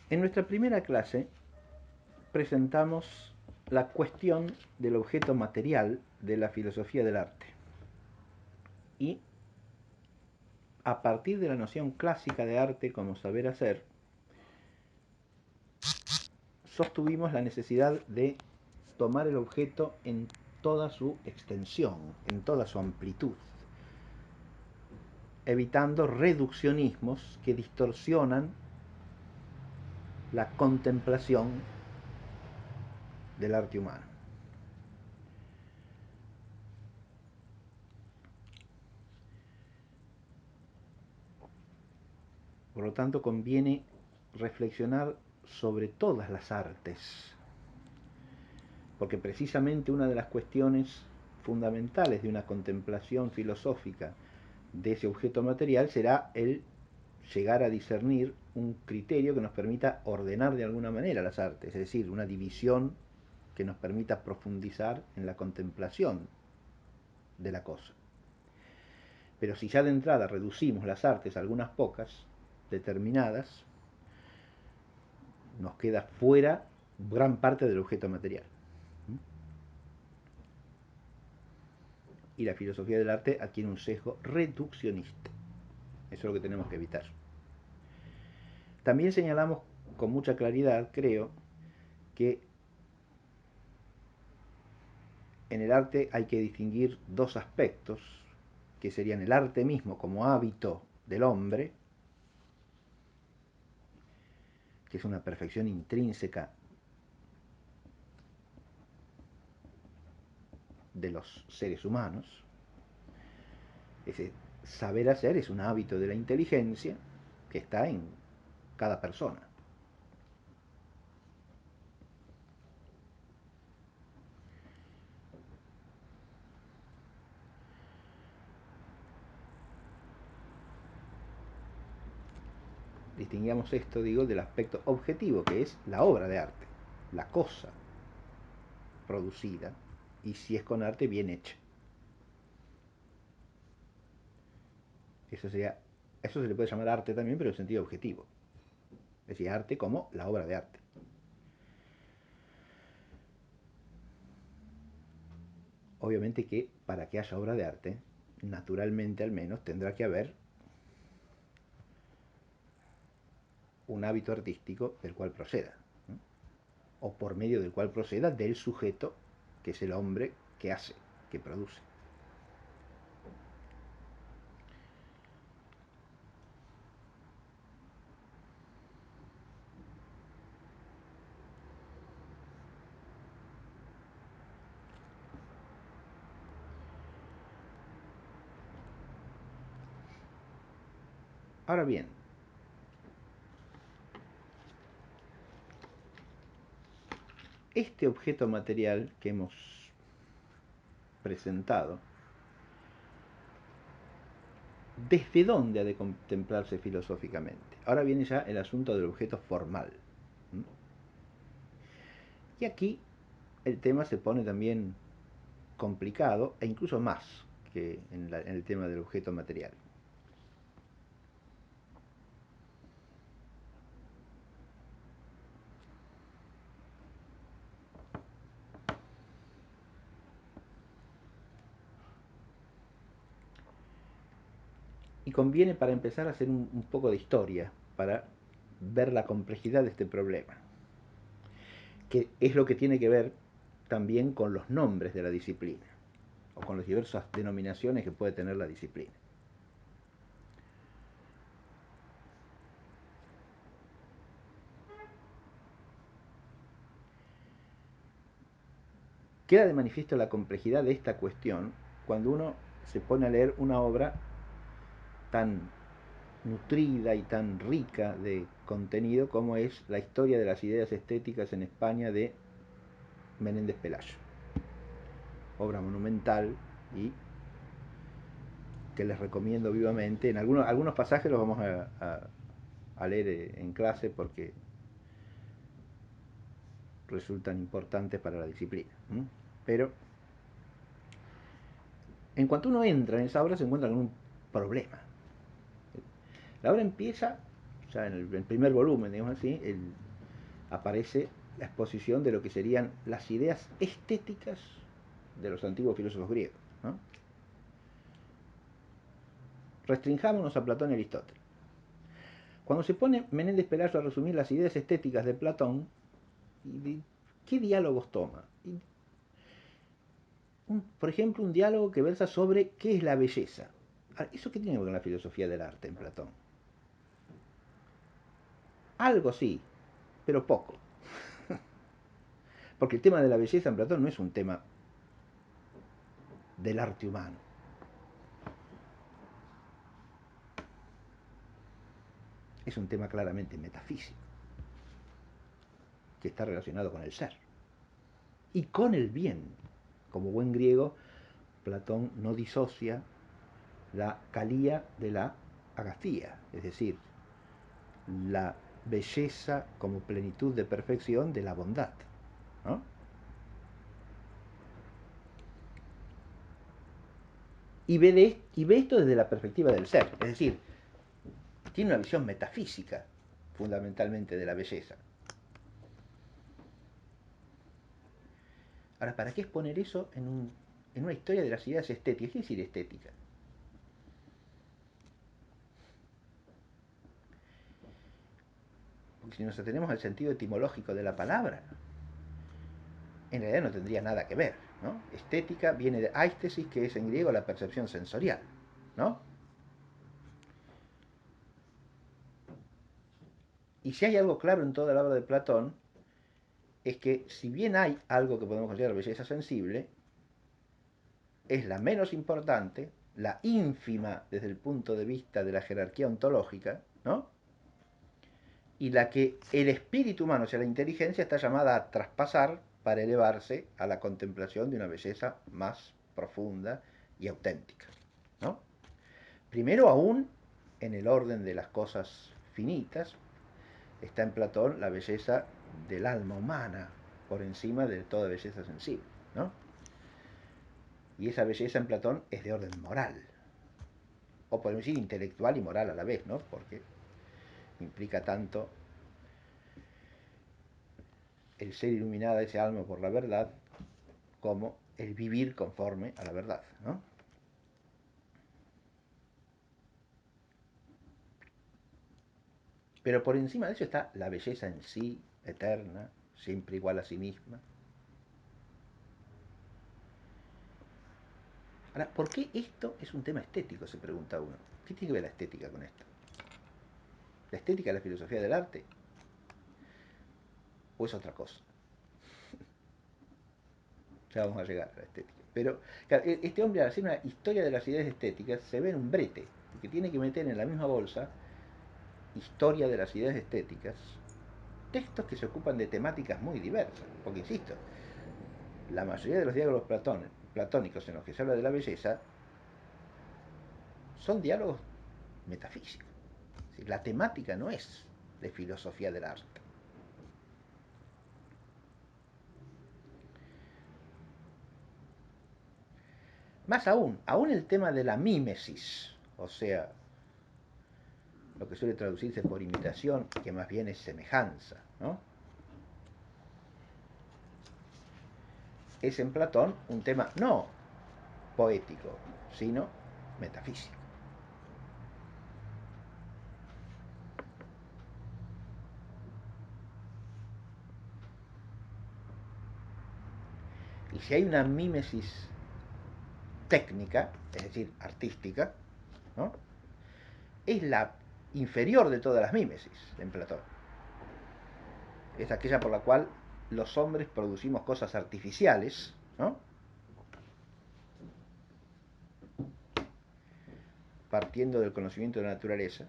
En nuestra primera clase presentamos la cuestión del objeto material de la filosofía del arte. Y a partir de la noción clásica de arte como saber hacer, sostuvimos la necesidad de tomar el objeto en toda su extensión, en toda su amplitud, evitando reduccionismos que distorsionan la contemplación del arte humano. Por lo tanto, conviene reflexionar sobre todas las artes, porque precisamente una de las cuestiones fundamentales de una contemplación filosófica de ese objeto material será el llegar a discernir un criterio que nos permita ordenar de alguna manera las artes, es decir, una división que nos permita profundizar en la contemplación de la cosa. Pero si ya de entrada reducimos las artes a algunas pocas, determinadas, nos queda fuera gran parte del objeto material. Y la filosofía del arte adquiere un sesgo reduccionista. Eso es lo que tenemos que evitar. También señalamos con mucha claridad, creo, que en el arte hay que distinguir dos aspectos, que serían el arte mismo como hábito del hombre, que es una perfección intrínseca de los seres humanos. Ese saber hacer es un hábito de la inteligencia que está en cada persona. Distinguíamos esto, digo, del aspecto objetivo, que es la obra de arte, la cosa producida, y si es con arte, bien hecha. Eso se le puede llamar arte también, pero en sentido objetivo. Es decir, arte como la obra de arte. Obviamente que para que haya obra de arte, naturalmente al menos tendrá que haber un hábito artístico del cual proceda, ¿no? O por medio del cual proceda del sujeto, que es el hombre que hace, que produce. Ahora bien, este objeto material que hemos presentado, ¿desde dónde ha de contemplarse filosóficamente? Ahora viene ya el asunto del objeto formal. Y aquí el tema se pone también complicado, e incluso más que en el tema del objeto material. Y conviene para empezar a hacer un poco de historia, para ver la complejidad de este problema, que es lo que tiene que ver también con los nombres de la disciplina, o con las diversas denominaciones que puede tener la disciplina. Queda de manifiesto la complejidad de esta cuestión cuando uno se pone a leer una obra tan nutrida y tan rica de contenido como es La historia de las ideas estéticas en España de Menéndez Pelayo. Obra monumental y que les recomiendo vivamente. En algunos pasajes los vamos a leer en clase porque resultan importantes para la disciplina. Pero en cuanto uno entra en esa obra se encuentra con un problema. La obra empieza ya en el primer volumen, digamos así, aparece la exposición de lo que serían las ideas estéticas de los antiguos filósofos griegos, ¿no? Restringámonos a Platón y Aristóteles. Cuando se pone Menéndez Pelayo a resumir las ideas estéticas de Platón, ¿qué diálogos toma? Por ejemplo, un diálogo que versa sobre qué es la belleza. ¿Eso qué tiene que ver con la filosofía del arte en Platón? Algo sí, pero poco. Porque el tema de la belleza en Platón no es un tema del arte humano. Es un tema claramente metafísico, que está relacionado con el ser y con el bien. Como buen griego, Platón no disocia la calía de la agastía, es decir, la belleza como plenitud de perfección de la bondad, ¿no? Y ve esto desde la perspectiva del ser, es decir, tiene una visión metafísica fundamentalmente de la belleza. Ahora, ¿para qué exponer eso en una historia de las ideas estéticas? ¿Qué es decir estética? Porque si nos atenemos al sentido etimológico de la palabra, en realidad no tendría nada que ver, ¿no? Estética viene de aistesis, que es en griego la percepción sensorial, ¿no? Y si hay algo claro en toda la obra de Platón, es que si bien hay algo que podemos considerar belleza sensible, es la menos importante, la ínfima desde el punto de vista de la jerarquía ontológica, ¿no? Y la que el espíritu humano, o sea, la inteligencia, está llamada a traspasar para elevarse a la contemplación de una belleza más profunda y auténtica, ¿no? Primero aún, en el orden de las cosas finitas, está en Platón la belleza del alma humana, por encima de toda belleza sensible, ¿no? Y esa belleza en Platón es de orden moral, o podemos decir intelectual y moral a la vez, ¿no? Porque implica tanto el ser iluminada ese alma por la verdad como el vivir conforme a la verdad, ¿no? Pero por encima de eso está la belleza en sí, eterna, siempre igual a sí misma. Ahora, ¿por qué esto es un tema estético? Se pregunta uno. ¿Qué tiene que ver la estética con esto? ¿La estética es la filosofía del arte? ¿O es otra cosa? Ya vamos a llegar a la estética. Pero claro, este hombre, al hacer una historia de las ideas estéticas, se ve en un brete, porque tiene que meter en la misma bolsa historia de las ideas estéticas, textos que se ocupan de temáticas muy diversas. Porque, insisto, la mayoría de los diálogos platónicos en los que se habla de la belleza son diálogos metafísicos. Es decir, la temática no es de filosofía del arte. Más aún el tema de la mímesis, o sea, lo que suele traducirse por imitación, que más bien es semejanza, ¿no? Es en Platón un tema no poético, sino metafísico. Y si hay una mímesis técnica, es decir, artística, ¿no? Es la inferior de todas las mímesis en Platón. Es aquella por la cual los hombres producimos cosas artificiales, ¿no? Partiendo del conocimiento de la naturaleza,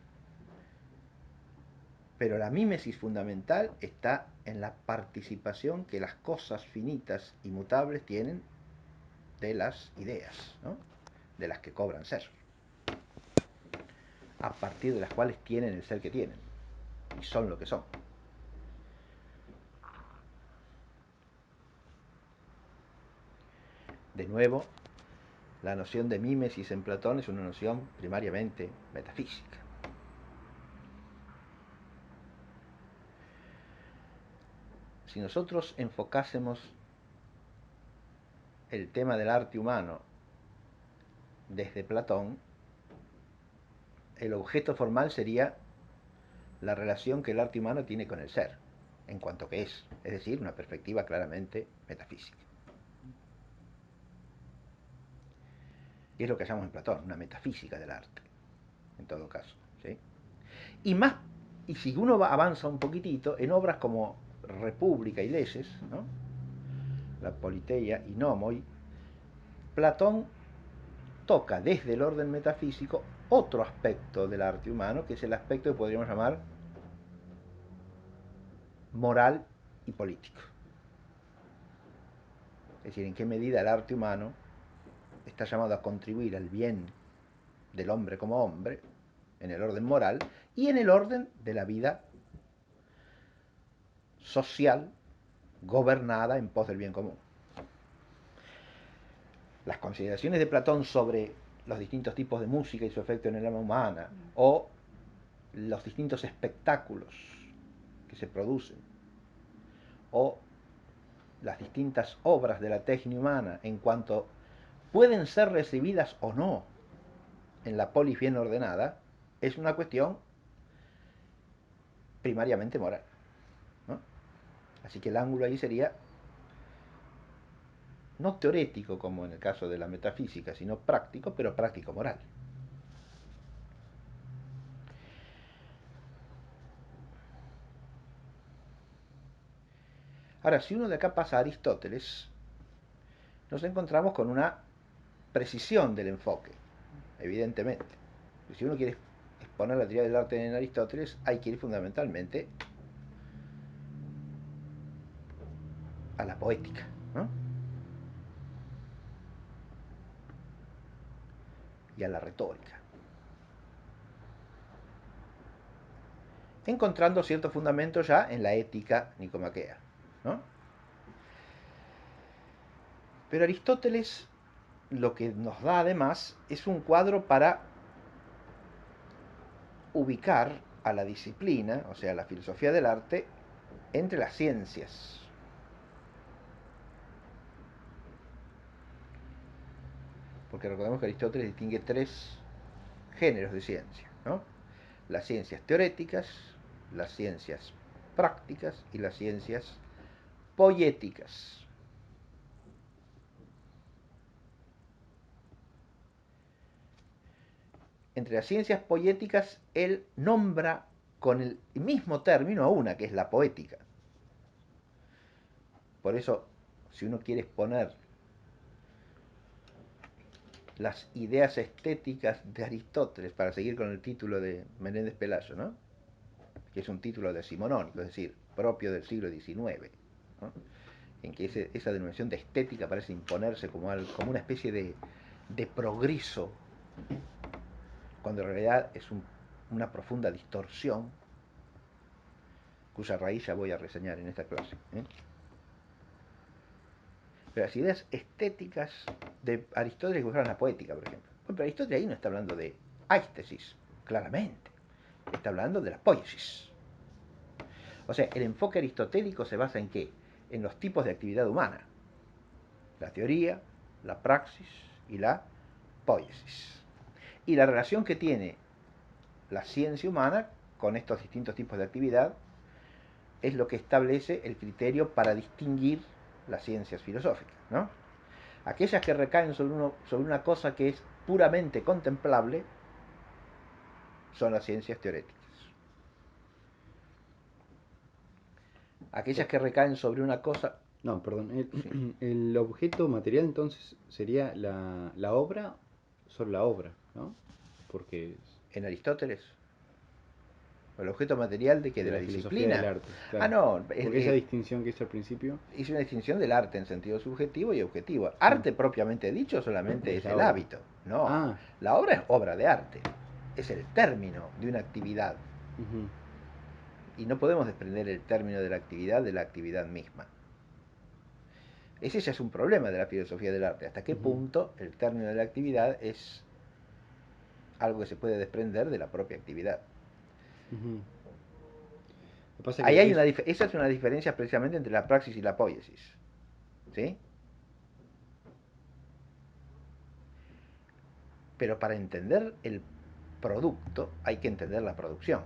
pero la mímesis fundamental está en la participación que las cosas finitas y mutables tienen de las ideas, ¿no? De las que cobran ser, a partir de las cuales tienen el ser que tienen y son lo que son. De nuevo, la noción de mímesis en Platón es una noción primariamente metafísica. si nosotros enfocásemos el tema del arte humano desde Platón, el objeto formal sería la relación que el arte humano tiene con el ser, en cuanto que es decir, una perspectiva claramente metafísica. Y es lo que hallamos en Platón, una metafísica del arte, en todo caso, ¿sí? Y más, y si uno avanza un poquitito, en obras como República y Leyes, ¿no?, la Politeia y Nomoi, Platón toca desde el orden metafísico otro aspecto del arte humano, que es el aspecto que podríamos llamar moral y político. Es decir, en qué medida el arte humano está llamado a contribuir al bien del hombre como hombre, en el orden moral, y en el orden de la vida social gobernada en pos del bien común. Las consideraciones de Platón sobre los distintos tipos de música y su efecto en el alma humana, o los distintos espectáculos que se producen, o las distintas obras de la técnica humana en cuanto pueden ser recibidas o no en la polis bien ordenada, es una cuestión primariamente moral, ¿no? Así que el ángulo ahí sería no teorético como en el caso de la metafísica, sino práctico, pero práctico moral. Ahora, si uno de acá pasa a Aristóteles, nos encontramos con una precisión del enfoque, evidentemente. Si uno quiere exponer la teoría del arte en Aristóteles, hay que ir fundamentalmente a la poética, ¿no?, y a la retórica, encontrando cierto fundamento ya en la ética nicomaquea, ¿no? Pero Aristóteles lo que nos da además es un cuadro para ubicar a la disciplina, o sea, la filosofía del arte, entre las ciencias. Porque recordemos que Aristóteles distingue tres géneros de ciencia, ¿no? Las ciencias teoréticas, las ciencias prácticas y las ciencias poéticas. Entre las ciencias poéticas, él nombra con el mismo término a una, que es la poética. Por eso, si uno quiere exponer las ideas estéticas de Aristóteles, para seguir con el título de Menéndez Pelayo, ¿no?, que es un título decimonónico, es decir, propio del siglo XIX, ¿no?, en que esa denominación de estética parece imponerse como una especie de progreso, cuando en realidad es una profunda distorsión, cuya raíz ya voy a reseñar en esta clase, ¿eh? Pero las ideas estéticas de Aristóteles que usaron la poética, por ejemplo. Bueno, pero Aristóteles ahí no está hablando de aistesis, claramente. Está hablando de la poiesis. O sea, el enfoque aristotélico se basa en ¿qué? En los tipos de actividad humana. La teoría, la praxis y la poiesis. Y la relación que tiene la ciencia humana con estos distintos tipos de actividad es lo que establece el criterio para distinguir las ciencias filosóficas, ¿no? Aquellas que recaen sobre una cosa que es puramente contemplable son las ciencias teoréticas. Aquellas que recaen sobre una cosa... No, perdón. Sí. El objeto material entonces sería la obra, solo la obra, ¿no? Porque En Aristóteles, el objeto material de que de de la la filosofía del disciplina. arte, Ah, claro. no, Porque esa distinción que hice al principio, hice una distinción del arte en sentido subjetivo y objetivo. sí, Arte propiamente dicho solamente es es la el obra. hábito. No, Ah, la obra es obra de arte. Es el término de una actividad. ujú, Y no podemos desprender el término de la actividad misma. Ese ya es un problema de la filosofía del arte. ¿Hasta qué ujú. punto el término de la actividad es algo que se puede desprender de la propia actividad? Ujú. Lo que pasa es que Ahí lo hay que una, es... esa es una diferencia precisamente entre la praxis y la poiesis. ¿Sí? Pero para entender el producto hay que entender la producción.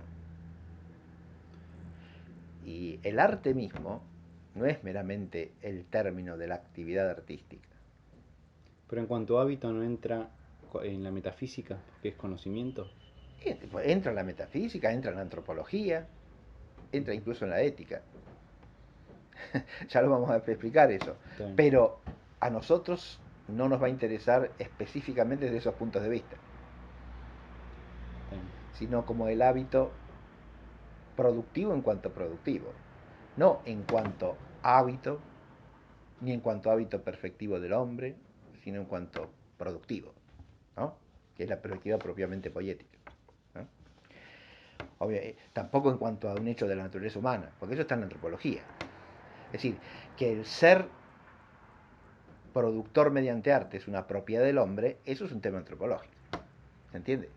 Y el arte mismo no es meramente el término de la actividad artística. Pero en cuanto a hábito no entra en la metafísica, que es conocimiento. Pues entra en la metafísica, entra en la antropología, entra incluso en la ética. Ya lo vamos a explicar eso. Está bien, Pero a nosotros no nos va a interesar específicamente desde esos puntos de vista, está bien. sino como el hábito productivo en cuanto productivo, no en cuanto hábito, ni en cuanto hábito perfectivo del hombre, sino en cuanto productivo, ¿no? Que es la perspectiva propiamente poética, ¿no? Tampoco en cuanto a un hecho de la naturaleza humana, porque eso está en la antropología. Es decir, que el ser productor mediante arte es una propiedad del hombre, eso es un tema antropológico. ¿Se entiende?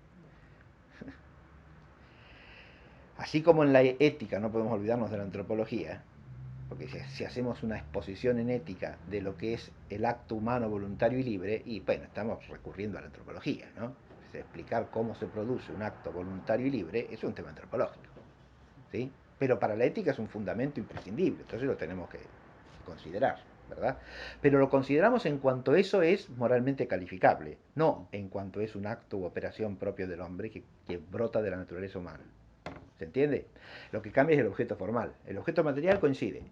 Así como en la ética no podemos olvidarnos de la antropología, porque si hacemos una exposición en ética de lo que es el acto humano voluntario y libre, y bueno, estamos recurriendo a la antropología, ¿no? Explicar cómo se produce un acto voluntario y libre es un tema antropológico, ¿sí? Pero para la ética es un fundamento imprescindible, entonces lo tenemos que considerar, ¿verdad? Pero lo consideramos en cuanto eso es moralmente calificable, no en cuanto es un acto u operación propio del hombre que brota de la naturaleza humana. ¿Se entiende? Lo que cambia es el objeto formal. El objeto material coincide,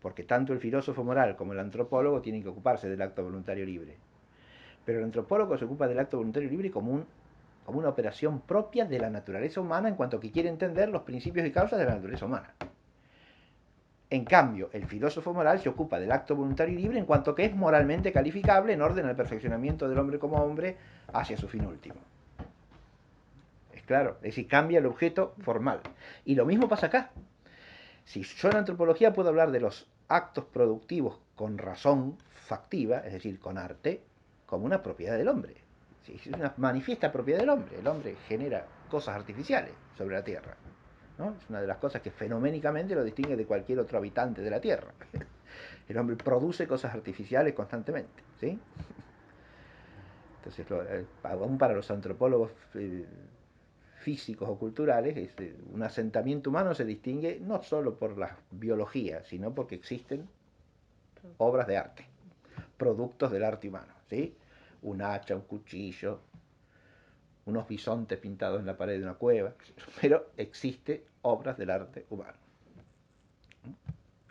porque tanto el filósofo moral como el antropólogo tienen que ocuparse del acto voluntario libre. Pero el antropólogo se ocupa del acto voluntario libre como una operación propia de la naturaleza humana en cuanto que quiere entender los principios y causas de la naturaleza humana. En cambio, el filósofo moral se ocupa del acto voluntario y libre en cuanto que es moralmente calificable en orden al perfeccionamiento del hombre como hombre hacia su fin último. Es claro, es decir, cambia el objeto formal. Y lo mismo pasa acá. Si yo en antropología puedo hablar de los actos productivos con razón factiva, es decir, con arte, como una propiedad del hombre. Es una manifiesta propiedad del hombre. El hombre genera cosas artificiales sobre la Tierra, ¿no? Es una de las cosas que fenoménicamente lo distingue de cualquier otro habitante de la Tierra. El hombre produce cosas artificiales constantemente, ¿sí? Entonces, aún para los antropólogos físicos o culturales, un asentamiento humano se distingue no solo por la biología, sino porque existen obras de arte, productos del arte humano, ¿sí? Un hacha, un cuchillo, unos bisontes pintados en la pared de una cueva, pero existe obras del arte humano,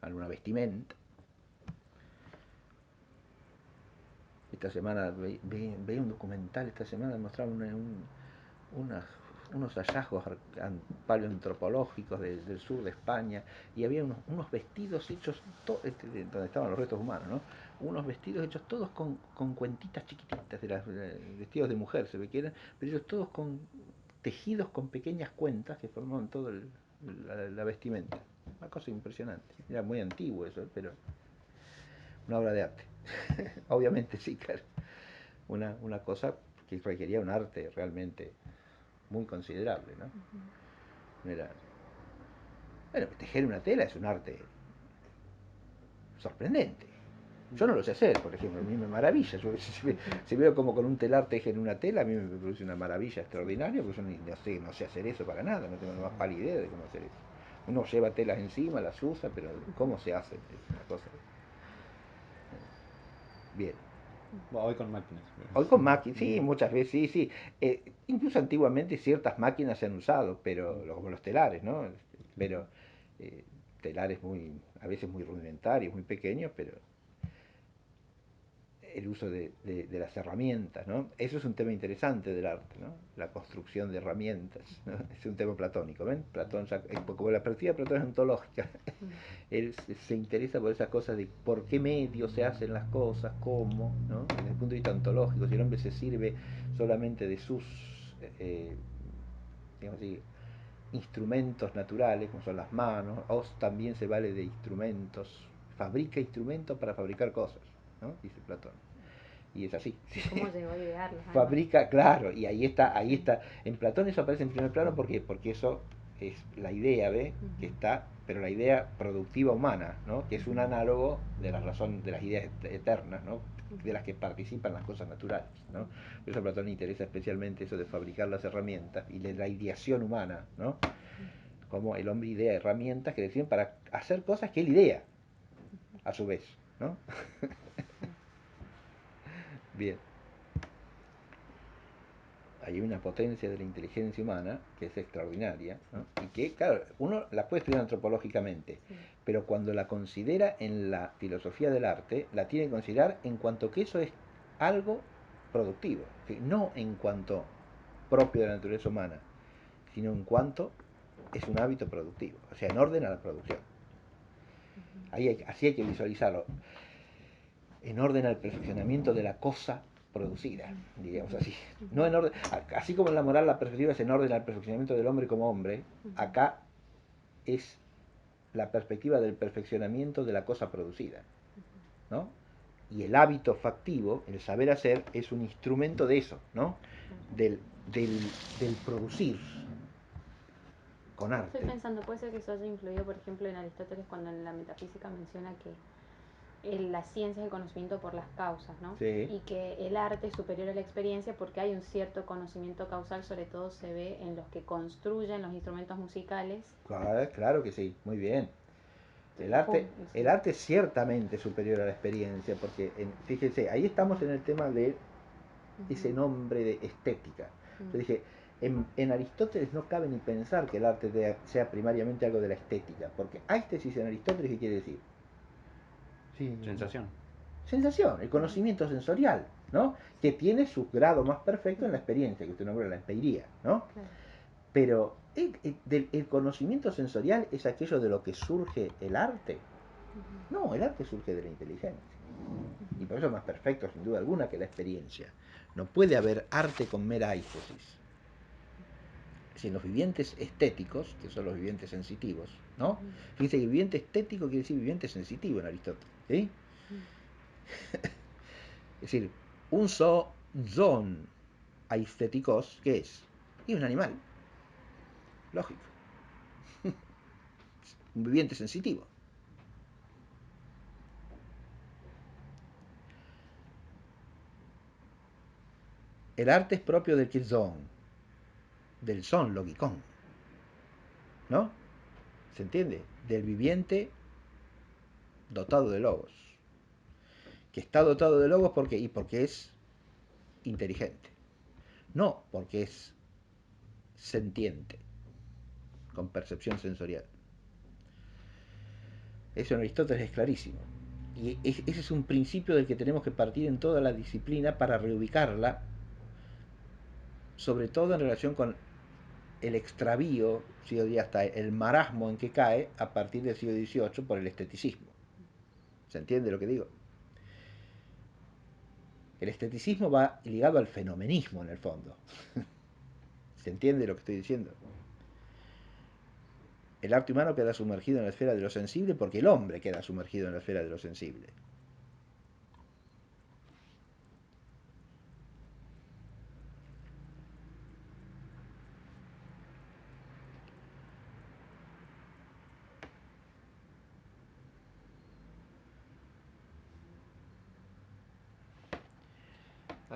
alguna vestimenta. Esta semana veía un documental, esta semana mostraban unas, unos hallazgos paleoantropológicos del sur de España y había unos vestidos hechos, donde estaban los restos humanos, ¿no? Unos vestidos hechos todos con cuentitas chiquititas, vestidos de mujer se ve que eran, pero ellos todos tejidos con pequeñas cuentas que formaban todo la vestimenta. Una cosa impresionante. Era muy antiguo eso, pero una obra de arte. Obviamente sí, claro. Una cosa que requería un arte realmente muy considerable, ¿no? Era, bueno, tejer una tela es un arte sorprendente. Yo no lo sé hacer, por ejemplo, a mí me maravilla. Yo, si veo como con un telar tejen una tela, a mí me produce una maravilla extraordinaria, porque yo no sé hacer eso para nada, no tengo la más pálida idea de cómo hacer eso. Uno lleva telas encima, las usa, pero cómo se hace es una cosa. Bien. Bueno, hoy con máquinas. Hoy con máquinas, sí, muchas veces, sí, sí. Incluso antiguamente ciertas máquinas se han usado, pero como los telares, ¿no? Pero eh, telares a veces muy rudimentarios, muy pequeños, pero el uso de las herramientas, ¿no? Eso es un tema interesante del arte, ¿no? La construcción de herramientas, ¿no? Es un tema platónico, ¿ven? Platón, como la perspectiva de Platón es ontológica, él se interesa por esas cosas de por qué medios se hacen las cosas, cómo, ¿no? Desde el punto de vista ontológico, si el hombre se sirve solamente de sus, digamos así, instrumentos naturales, como son las manos, o también se vale de instrumentos, fabrica instrumentos para fabricar cosas, ¿no? Dice Platón. Y es así. ¿Y cómo llegó a idearlos además? Fabrica, claro, y ahí está, en Platón eso aparece en primer plano porque eso es la idea, ¿ve? Que está, pero la idea productiva humana, ¿no? Que es un análogo de la razón, de las ideas eternas, ¿no? De las que participan las cosas naturales, ¿no? Por eso a Platón le interesa especialmente eso de fabricar las herramientas y de la ideación humana, ¿no? Como el hombre idea herramientas que le sirven para hacer cosas que él idea, a su vez, ¿no? Bien. Hay una potencia de la inteligencia humana que es extraordinaria, ¿no? Y que, claro, uno la puede estudiar antropológicamente, pero cuando la considera en la filosofía del arte, la tiene que considerar en cuanto que eso es algo productivo, que no en cuanto propio de la naturaleza humana, sino en cuanto es un hábito productivo, o sea, en orden a la producción. Así hay que visualizarlo, en orden al perfeccionamiento de la cosa producida, diríamos así. No en orden, así como en la moral la perspectiva es en orden al perfeccionamiento del hombre como hombre, acá es la perspectiva del perfeccionamiento de la cosa producida, ¿no? Y el hábito factivo, el saber hacer, es un instrumento de eso, ¿no? Del, del, del producir con arte. Estoy pensando, puede ser que eso haya influido, por ejemplo, en Aristóteles cuando en la metafísica menciona que la ciencia es el conocimiento por las causas, ¿no? Sí. Y que el arte es superior a la experiencia porque hay un cierto conocimiento causal, sobre todo se ve en los que construyen los instrumentos musicales. Claro que sí, muy bien. El arte es ciertamente superior a la experiencia, porque fíjense, ahí estamos en el tema de ese nombre de estética. Yo dije, en Aristóteles no cabe ni pensar que el arte sea primariamente algo de la estética, porque éstesis en Aristóteles, ¿qué quiere decir? Sí, sensación. Sensación, el conocimiento sensorial, ¿no? Que tiene su grado más perfecto en la experiencia, que usted nombra la empeiría, ¿no? Claro. Pero el conocimiento sensorial es aquello de lo que surge el arte. No, el arte surge de la inteligencia. Y por eso es más perfecto, sin duda alguna, que la experiencia. No puede haber arte con mera éstesis. Si en los vivientes estéticos, que son los vivientes sensitivos, ¿no? Fíjense que viviente estético quiere decir viviente sensitivo en Aristóteles, ¿sí? Es decir, un zoon aestheticos, ¿qué es? Y un animal, lógico. Un viviente sensitivo. El arte es propio del Kizón, del son logicón, ¿no? ¿Se entiende? Del viviente dotado de logos. Que está dotado de logos porque, y porque es inteligente. No porque es sentiente, con percepción sensorial. Eso en Aristóteles es clarísimo. Y ese es un principio del que tenemos que partir en toda la disciplina para reubicarla, sobre todo en relación con el extravío, si yo diría hasta el marasmo en que cae a partir del siglo XVIII por el esteticismo. ¿Se entiende lo que digo? El esteticismo va ligado al fenomenismo en el fondo. ¿Se entiende lo que estoy diciendo? El arte humano queda sumergido en la esfera de lo sensible porque el hombre queda sumergido en la esfera de lo sensible.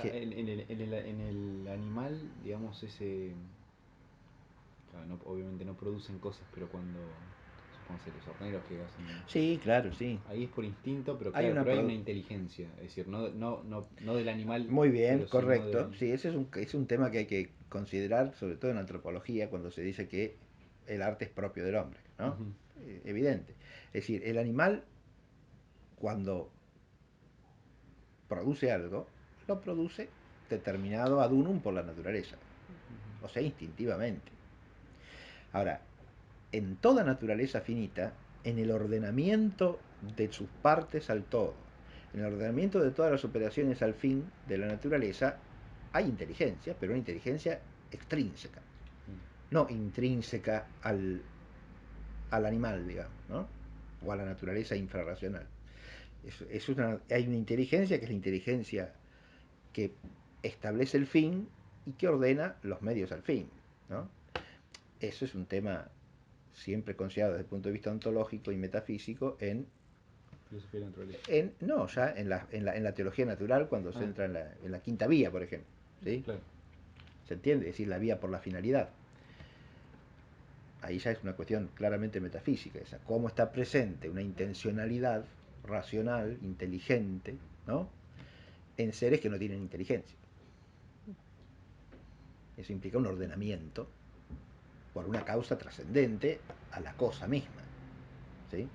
En el animal, digamos, claro, obviamente no producen cosas, pero cuando, supongo que los horneros que hacen... Sí, claro, sí. Ahí es por instinto, pero Hay claro, una pero hay una inteligencia, es decir, no del animal, Muy bien, pero sino correcto. de... Sí, ese es un tema que hay que considerar, sobre todo en antropología, cuando se dice que el arte es propio del hombre, ¿no? Ujú. Evidente. Es decir, el animal, cuando produce algo, lo produce determinado ad unum por la naturaleza, o sea, instintivamente. Ahora, en toda naturaleza finita, en el ordenamiento de sus partes al todo, en el ordenamiento de todas las operaciones al fin de la naturaleza, hay inteligencia, pero una inteligencia extrínseca, no intrínseca al animal, digamos, ¿no? O a la naturaleza infrarracional. Hay una inteligencia que es la inteligencia que establece el fin y que ordena los medios al fin, ¿no? Eso es un tema siempre considerado desde el punto de vista ontológico y metafísico Filosofía de la naturaleza. no, ya en la teología natural, cuando se entra en la quinta vía, por ejemplo. ¿Sí? Claro. ¿Se entiende? Es decir, la vía por la finalidad. Ahí ya es una cuestión claramente metafísica, esa, cómo está presente una intencionalidad racional, inteligente, ¿no? En seres que no tienen inteligencia. Eso implica un ordenamiento por una causa trascendente a la cosa misma. ¿Sí?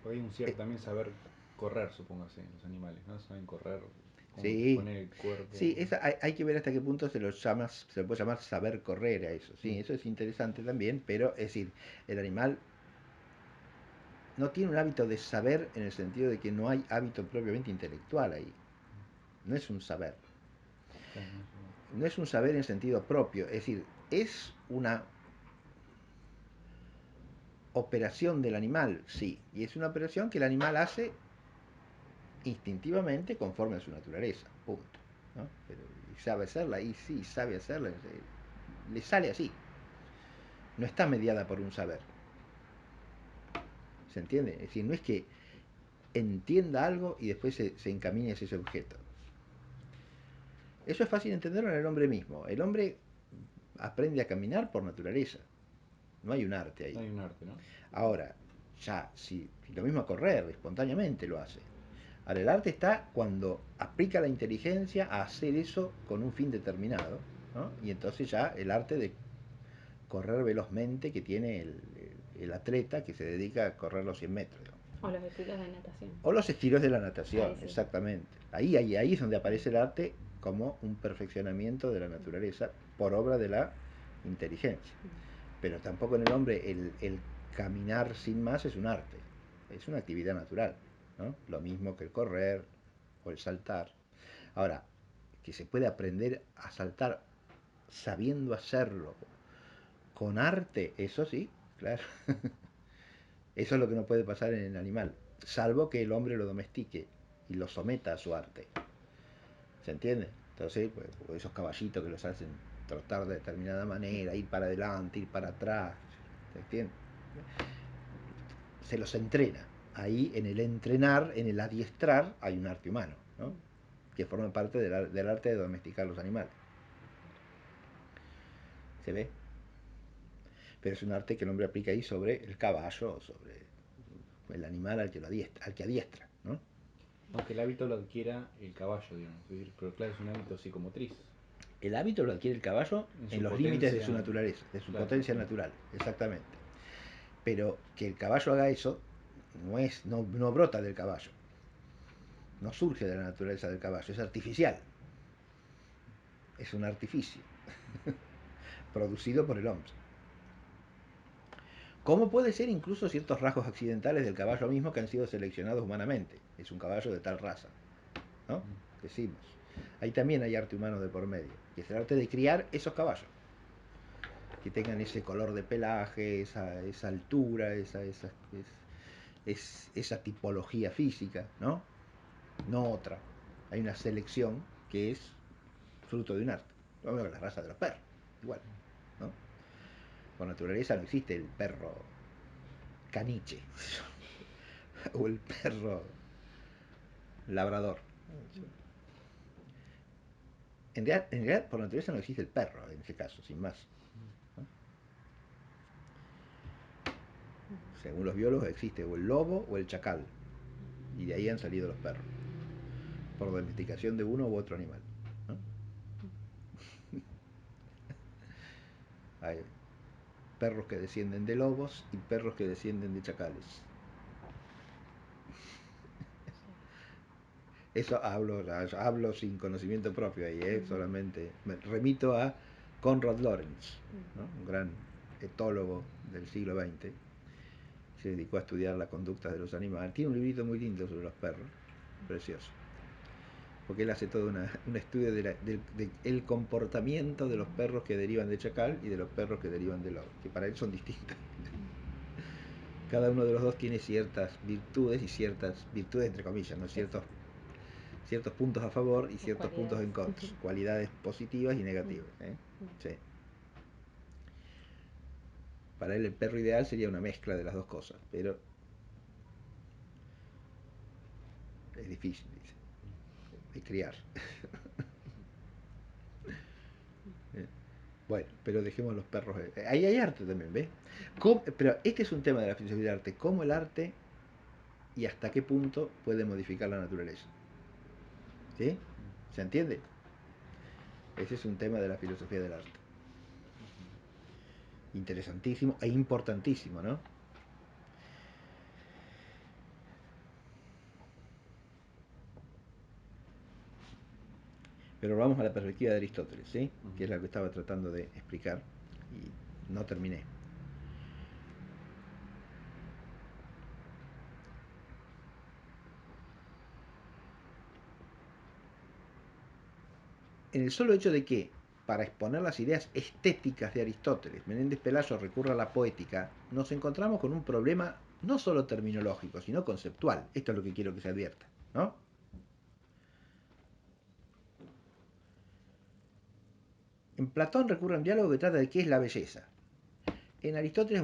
Hay un cierto también saber correr, supongo así, los animales, ¿no? Saben correr, cómo Sí, disponer el cuerpo. sí, hay que ver hasta qué punto se le puede llamar saber correr a eso. Sí, eso es interesante también, pero es decir, el animal no tiene un hábito de saber en el sentido de que no hay hábito propiamente intelectual ahí. No es un saber. Claro, No es un saber en sentido propio. Es decir, es una operación del animal, sí. Y es una operación que el animal hace instintivamente conforme a su naturaleza. Punto. ¿No? Pero sabe hacerla, y sí, sabe hacerla. Le sale así. No está mediada por un saber. ¿Se entiende? Es decir, no es que entienda algo y después se encamine hacia ese objeto. Eso es fácil de entenderlo en el hombre mismo. El hombre aprende a caminar por naturaleza. No hay un arte ahí. no hay un arte, ¿no? Ahora, ya, si lo mismo a correr, espontáneamente lo hace. Ahora, el arte está cuando aplica la inteligencia a hacer eso con un fin determinado, ¿no? Y entonces ya el arte de correr velozmente que tiene el atleta que se dedica a correr los 100 metros. O los estilos de natación. O los estilos de la natación, Ahí sí. exactamente. Ahí es donde aparece el arte como un perfeccionamiento de la naturaleza por obra de la inteligencia. Pero tampoco en el hombre el caminar sin más es un arte, es una actividad natural, ¿no? Lo mismo que el correr o el saltar. Ahora, que se puede aprender a saltar sabiendo hacerlo con arte, eso sí, claro. Eso es lo que no puede pasar en el animal, salvo que el hombre lo domestique y lo someta a su arte. ¿Se entiende? Entonces, pues, esos caballitos que los hacen trotar de determinada manera, ir para adelante, ir para atrás, ¿se entiende? Se los entrena. Ahí en el entrenar, en el adiestrar, hay un arte humano, ¿no? Que forma parte del arte de domesticar los animales. ¿Se ve? Pero es un arte que el hombre aplica ahí sobre el caballo, sobre el animal al que adiestra, ¿no? Aunque el hábito lo adquiera el caballo, digamos. Es decir, pero claro, es un hábito psicomotriz. El hábito lo adquiere el caballo en los límites de su naturaleza, de su claro, potencia natural, exactamente. Pero que el caballo haga eso no brota del caballo, no surge de la naturaleza del caballo, es artificial, es un artificio producido por el hombre. Como puede ser incluso ciertos rasgos accidentales del caballo mismo que han sido seleccionados humanamente. Es un caballo de tal raza, ¿no? Decimos. Ahí también hay arte humano de por medio, que es el arte de criar esos caballos, que tengan ese color de pelaje, esa altura, esa tipología física, ¿no? No otra. Hay una selección que es fruto de un arte. Lo mismo que la raza de los perros, igual, ¿no? Por naturaleza no existe el perro caniche o el perro labrador. En realidad, por naturaleza no existe el perro en ese caso, sin más, ¿no? Según los biólogos existe o el lobo o el chacal, y de ahí han salido los perros, por domesticación de uno u otro animal, ¿no? Hay perros que descienden de lobos y perros que descienden de chacales. Eso hablo sin conocimiento propio ahí, solamente me remito a Konrad Lorenz, ¿no? Un gran etólogo del siglo XX. Se dedicó a estudiar la conducta de los animales. Tiene un librito muy lindo sobre los perros, precioso. Porque él hace todo un estudio del comportamiento de los perros que derivan de chacal y de los perros que derivan de lobo, que para él son distintos. Cada uno de los dos tiene ciertas virtudes y ciertas virtudes entre comillas, ¿no? Ciertas ciertos puntos a favor y ciertos puntos en Cualidades. contra, cualidades positivas y negativas. Sí. Para él el perro ideal sería una mezcla de las dos cosas, pero es difícil, dice, de criar. Bueno, pero dejemos los perros. Ahí hay arte también, ¿ves? Pero este es un tema de la filosofía del arte, cómo el arte y hasta qué punto puede modificar la naturaleza. ¿Sí? ¿Se entiende? Ese es un tema de la filosofía del arte. Interesantísimo e importantísimo, ¿no? Pero vamos a la perspectiva de Aristóteles, ¿sí? Que es la que estaba tratando de explicar y no terminé. En el solo hecho de que, para exponer las ideas estéticas de Aristóteles, Menéndez Pelayo recurra a la poética, nos encontramos con un problema no solo terminológico, sino conceptual. Esto es lo que quiero que se advierta, ¿no? En Platón recurre a un diálogo que trata de qué es la belleza. En Aristóteles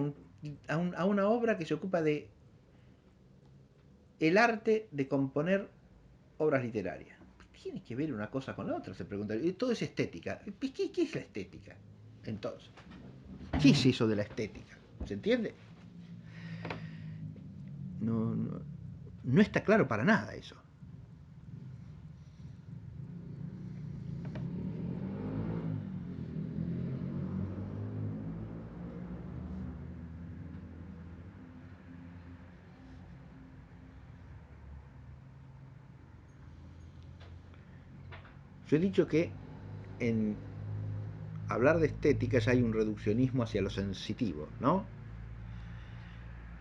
a una obra que se ocupa de el arte de componer obras literarias. ¿Tiene que ver una cosa con la otra? Se pregunta. Todo es estética. ¿Qué es la estética? Entonces, ¿qué es eso de la estética? ¿Se entiende? No está claro para nada eso. Yo he dicho que en hablar de estética ya hay un reduccionismo hacia lo sensitivo, ¿no?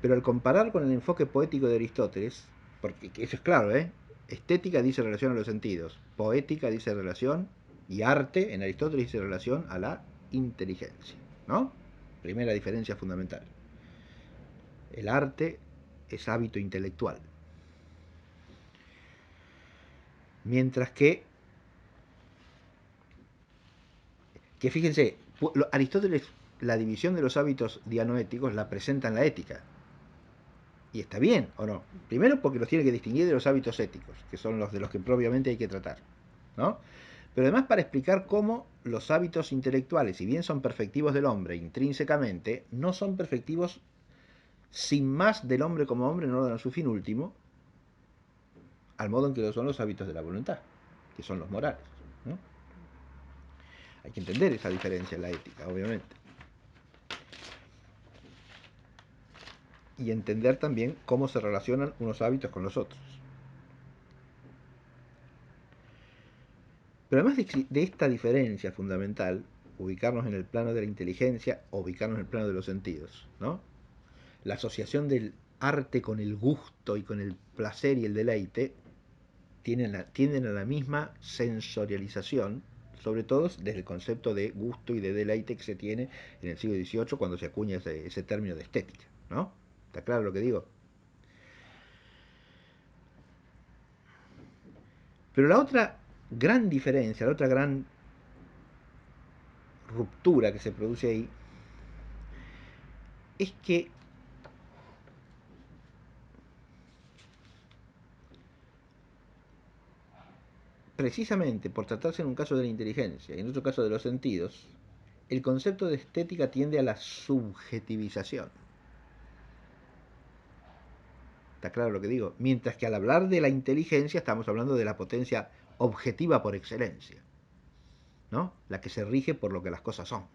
Pero al comparar con el enfoque poético de Aristóteles, porque eso es claro, ¿eh? Estética dice relación a los sentidos, poética dice relación, y arte en Aristóteles dice relación a la inteligencia, ¿no? Primera diferencia fundamental. El arte es hábito intelectual. Mientras que fíjense, Aristóteles la división de los hábitos dianoéticos la presenta en la ética. Y está bien, ¿o no? Primero porque los tiene que distinguir de los hábitos éticos, que son los de los que propiamente hay que tratar, ¿no? Pero además para explicar cómo los hábitos intelectuales, si bien son perfectivos del hombre intrínsecamente, no son perfectivos sin más del hombre como hombre en orden a su fin último, al modo en que lo son los hábitos de la voluntad, que son los morales, ¿no? Hay que entender esa diferencia en la ética, obviamente. Y entender también cómo se relacionan unos hábitos con los otros. Pero además de esta diferencia fundamental, ubicarnos en el plano de la inteligencia, ubicarnos en el plano de los sentidos, ¿no? La asociación del arte con el gusto y con el placer y el deleite tienden a la misma sensorialización, sobre todo desde el concepto de gusto y de deleite que se tiene en el siglo XVIII cuando se acuña ese término de estética, ¿no? ¿Está claro lo que digo? Pero la otra gran diferencia, la otra gran ruptura que se produce ahí, es que precisamente por tratarse en un caso de la inteligencia y en otro caso de los sentidos, el concepto de estética tiende a la subjetivización. ¿Está claro lo que digo? Mientras que al hablar de la inteligencia estamos hablando de la potencia objetiva por excelencia, ¿no? La que se rige por lo que las cosas son.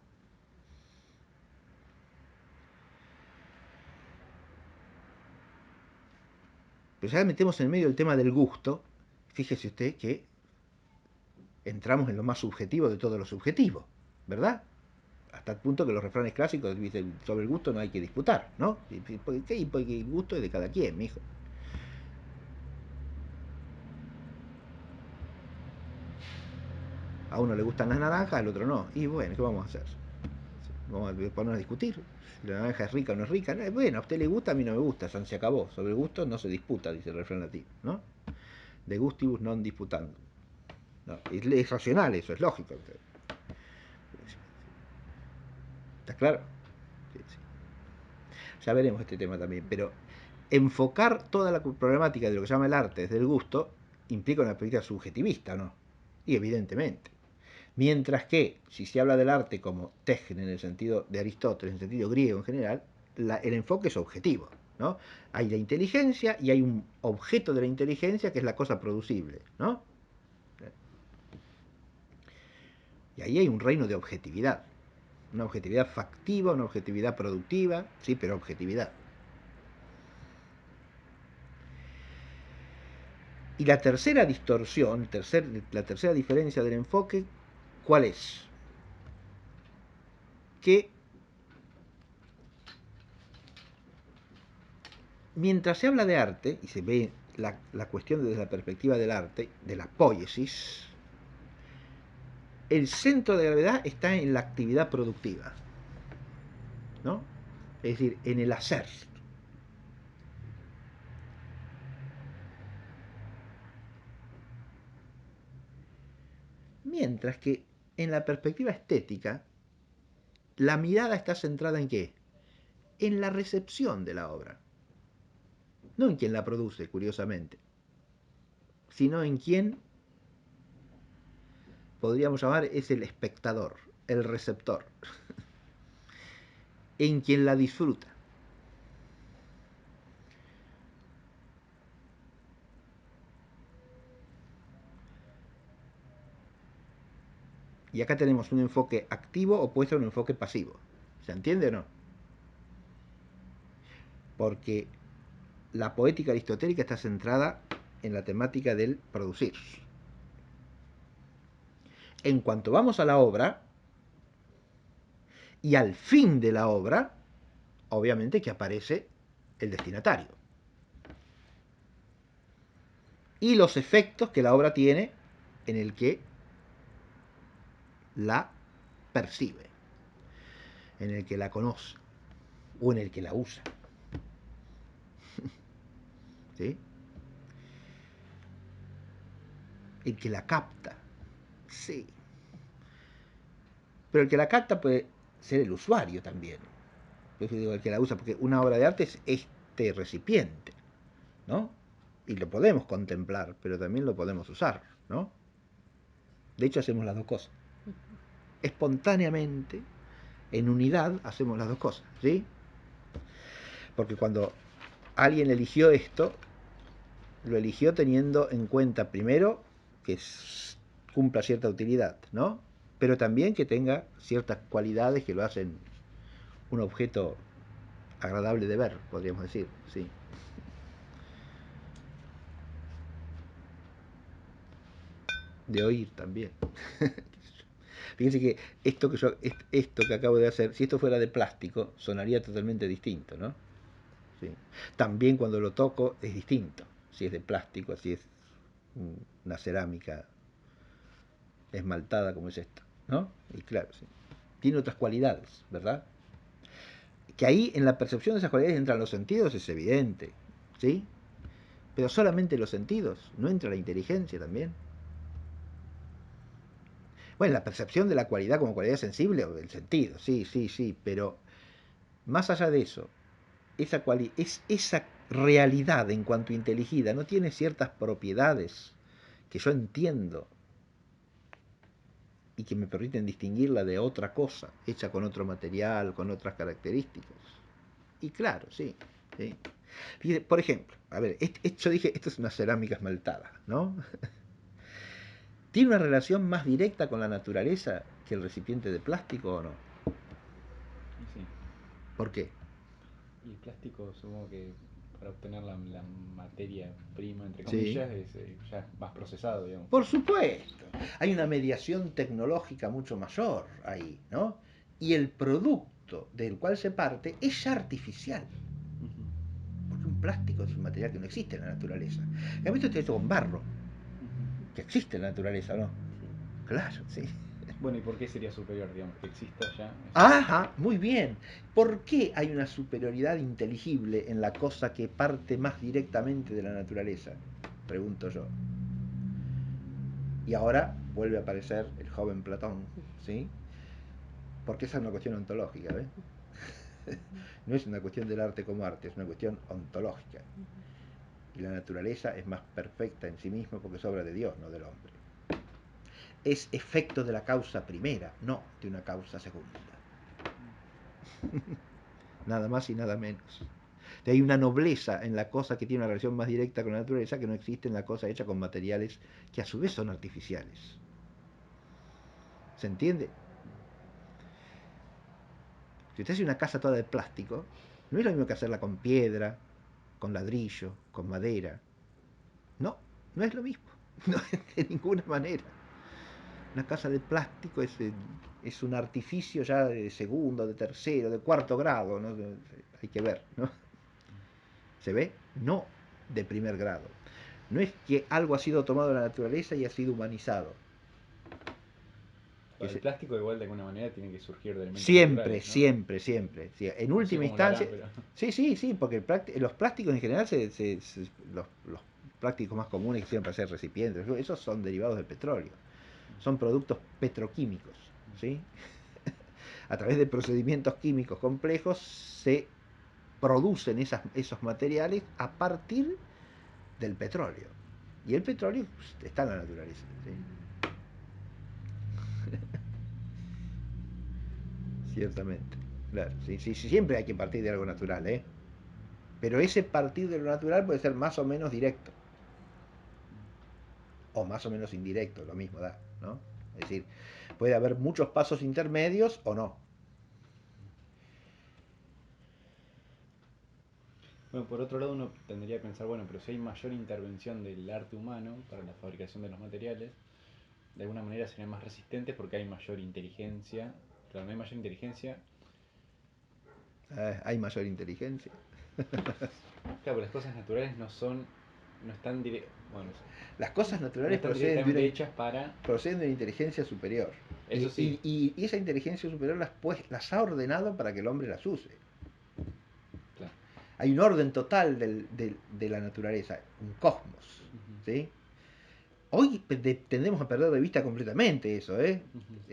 Pero ya metemos en medio el tema del gusto, fíjese usted que entramos en lo más subjetivo de todo lo subjetivo, ¿verdad? Hasta el punto que los refranes clásicos dicen sobre el gusto no hay que disputar, ¿no? Porque el gusto es de cada quien, mijo. A uno le gustan las naranjas, al otro no. Y bueno, ¿qué vamos a hacer? Vamos a ponernos a discutir. Si la naranja es rica o no es rica. Bueno, a usted le gusta, a mí no me gusta, se acabó. Sobre el gusto no se disputa, dice el refrán latino, ¿no? de gustibus non disputandum. No, es racional eso, es lógico. ¿Está claro? Sí, sí. Ya veremos este tema también, pero enfocar toda la problemática de lo que se llama el arte desde el gusto implica una perspectiva subjetivista, ¿no? Y evidentemente. Mientras que, si se habla del arte como Tejen en el sentido de Aristóteles, en el sentido griego en general, el enfoque es objetivo, ¿no? Hay la inteligencia y hay un objeto de la inteligencia que es la cosa producible, ¿no? Y ahí hay un reino de objetividad. Una objetividad factiva, una objetividad productiva, sí, pero objetividad. Y la tercera distorsión, la tercera diferencia del enfoque, ¿cuál es? Que mientras se habla de arte, y se ve la cuestión desde la perspectiva del arte, de la poiesis, el centro de gravedad está en la actividad productiva, ¿no? Es decir, en el hacer. Mientras que en la perspectiva estética, la mirada está centrada en ¿qué? En la recepción de la obra. No en quien la produce, curiosamente, sino en quien podríamos llamar es el espectador, el receptor, en quien la disfruta. Y acá tenemos un enfoque activo opuesto a un enfoque pasivo. ¿Se entiende o no? Porque la poética aristotélica está centrada en la temática del producir. En cuanto vamos a la obra y al fin de la obra, obviamente que aparece el destinatario. Y los efectos que la obra tiene en el que la percibe, en el que la conoce o en el que la usa. ¿Sí? El que la capta. Sí. Pero el que la capta puede ser el usuario también. Yo digo el que la usa, porque una obra de arte es este recipiente, ¿no? Y lo podemos contemplar, pero también lo podemos usar, ¿no? De hecho, hacemos las dos cosas. Espontáneamente, en unidad, hacemos las dos cosas, ¿sí? Porque cuando alguien eligió esto, lo eligió teniendo en cuenta primero que cumpla cierta utilidad, ¿no? Pero también que tenga ciertas cualidades que lo hacen un objeto agradable de ver, podríamos decir, sí. De oír también. Fíjense que esto que acabo de hacer, si esto fuera de plástico, sonaría totalmente distinto, ¿no? Sí. También cuando lo toco es distinto, si es de plástico, si es una cerámica esmaltada como es esto, ¿no? Y claro, sí. Tiene otras cualidades, ¿verdad? Que ahí en la percepción de esas cualidades entran los sentidos, es evidente, ¿sí? Pero solamente los sentidos, ¿no entra la inteligencia también? Bueno, la percepción de la cualidad como cualidad sensible o del sentido, sí, sí, sí, pero más allá de eso, esa realidad en cuanto inteligida no tiene ciertas propiedades que yo entiendo y que me permiten distinguirla de otra cosa, hecha con otro material, con otras características. Y claro, sí, sí. Por ejemplo, a ver, yo dije, esto es una cerámica esmaltada, ¿no? ¿Tiene una relación más directa con la naturaleza que el recipiente de plástico o no? Sí. ¿Por qué? Y el plástico, supongo que para obtener la materia prima, entre Sí. comillas, ya es más procesado, digamos. Por supuesto. Hay una mediación tecnológica mucho mayor ahí, ¿no? Y el producto del cual se parte es ya artificial. Porque un plástico es un material que no existe en la naturaleza. En cambio, esto está hecho con barro, que existe en la naturaleza, ¿no? Claro, sí. Bueno, ¿y por qué sería superior, digamos, que exista ya? Ajá, muy bien. ¿Por qué hay una superioridad inteligible en la cosa que parte más directamente de la naturaleza? Pregunto yo. Y ahora vuelve a aparecer el joven Platón, ¿sí? Porque esa es una cuestión ontológica, ¿ves? No es una cuestión del arte como arte, es una cuestión ontológica. Y la naturaleza es más perfecta en sí misma porque es obra de Dios, no del hombre. Es efecto de la causa primera, no de una causa segunda. Nada más y nada menos. Hay una nobleza en la cosa que tiene una relación más directa con la naturaleza que no existe en la cosa hecha con materiales que a su vez son artificiales. ¿Se entiende? Si usted hace una casa toda de plástico, no es lo mismo que hacerla con piedra, con ladrillo, con madera. No, no es lo mismo. No, de ninguna manera. Una casa de plástico es un artificio ya de segundo, de tercero, de cuarto grado, ¿no? Hay que ver, ¿no? ¿Se ve? No de primer grado. No es que algo ha sido tomado de la naturaleza y ha sido humanizado. El plástico igual de alguna manera tiene que surgir de elementos siempre, naturales, ¿no? siempre. Sí, en No sé última cómo lo harán, instancia, pero... sí, porque los plásticos en general, los plásticos más comunes que sirven para hacer recipientes, esos son derivados del petróleo. Son productos petroquímicos, ¿sí? A través de procedimientos químicos complejos se producen esos materiales a partir del petróleo. Y el petróleo está en la naturaleza, ¿sí? Ciertamente. Claro, sí, siempre hay que partir de algo natural, ¿eh? Pero ese partir de lo natural puede ser más o menos directo. O más o menos indirecto, lo mismo da, ¿no? Es decir, puede haber muchos pasos intermedios o no. Bueno, por otro lado uno tendría que pensar, bueno, pero si hay mayor intervención del arte humano para la fabricación de los materiales, de alguna manera serían más resistentes porque hay mayor inteligencia. Claro, no hay mayor inteligencia. Hay mayor inteligencia. Claro, pero las cosas naturales no son, no están bueno, Las cosas no naturales están directamente hechas para... proceden de una inteligencia superior. Eso sí. Y esa inteligencia superior las ha ordenado para que el hombre las use. Claro. Hay un orden total de la naturaleza, un cosmos, ¿sí? Hoy tendemos a perder de vista completamente eso, ¿eh?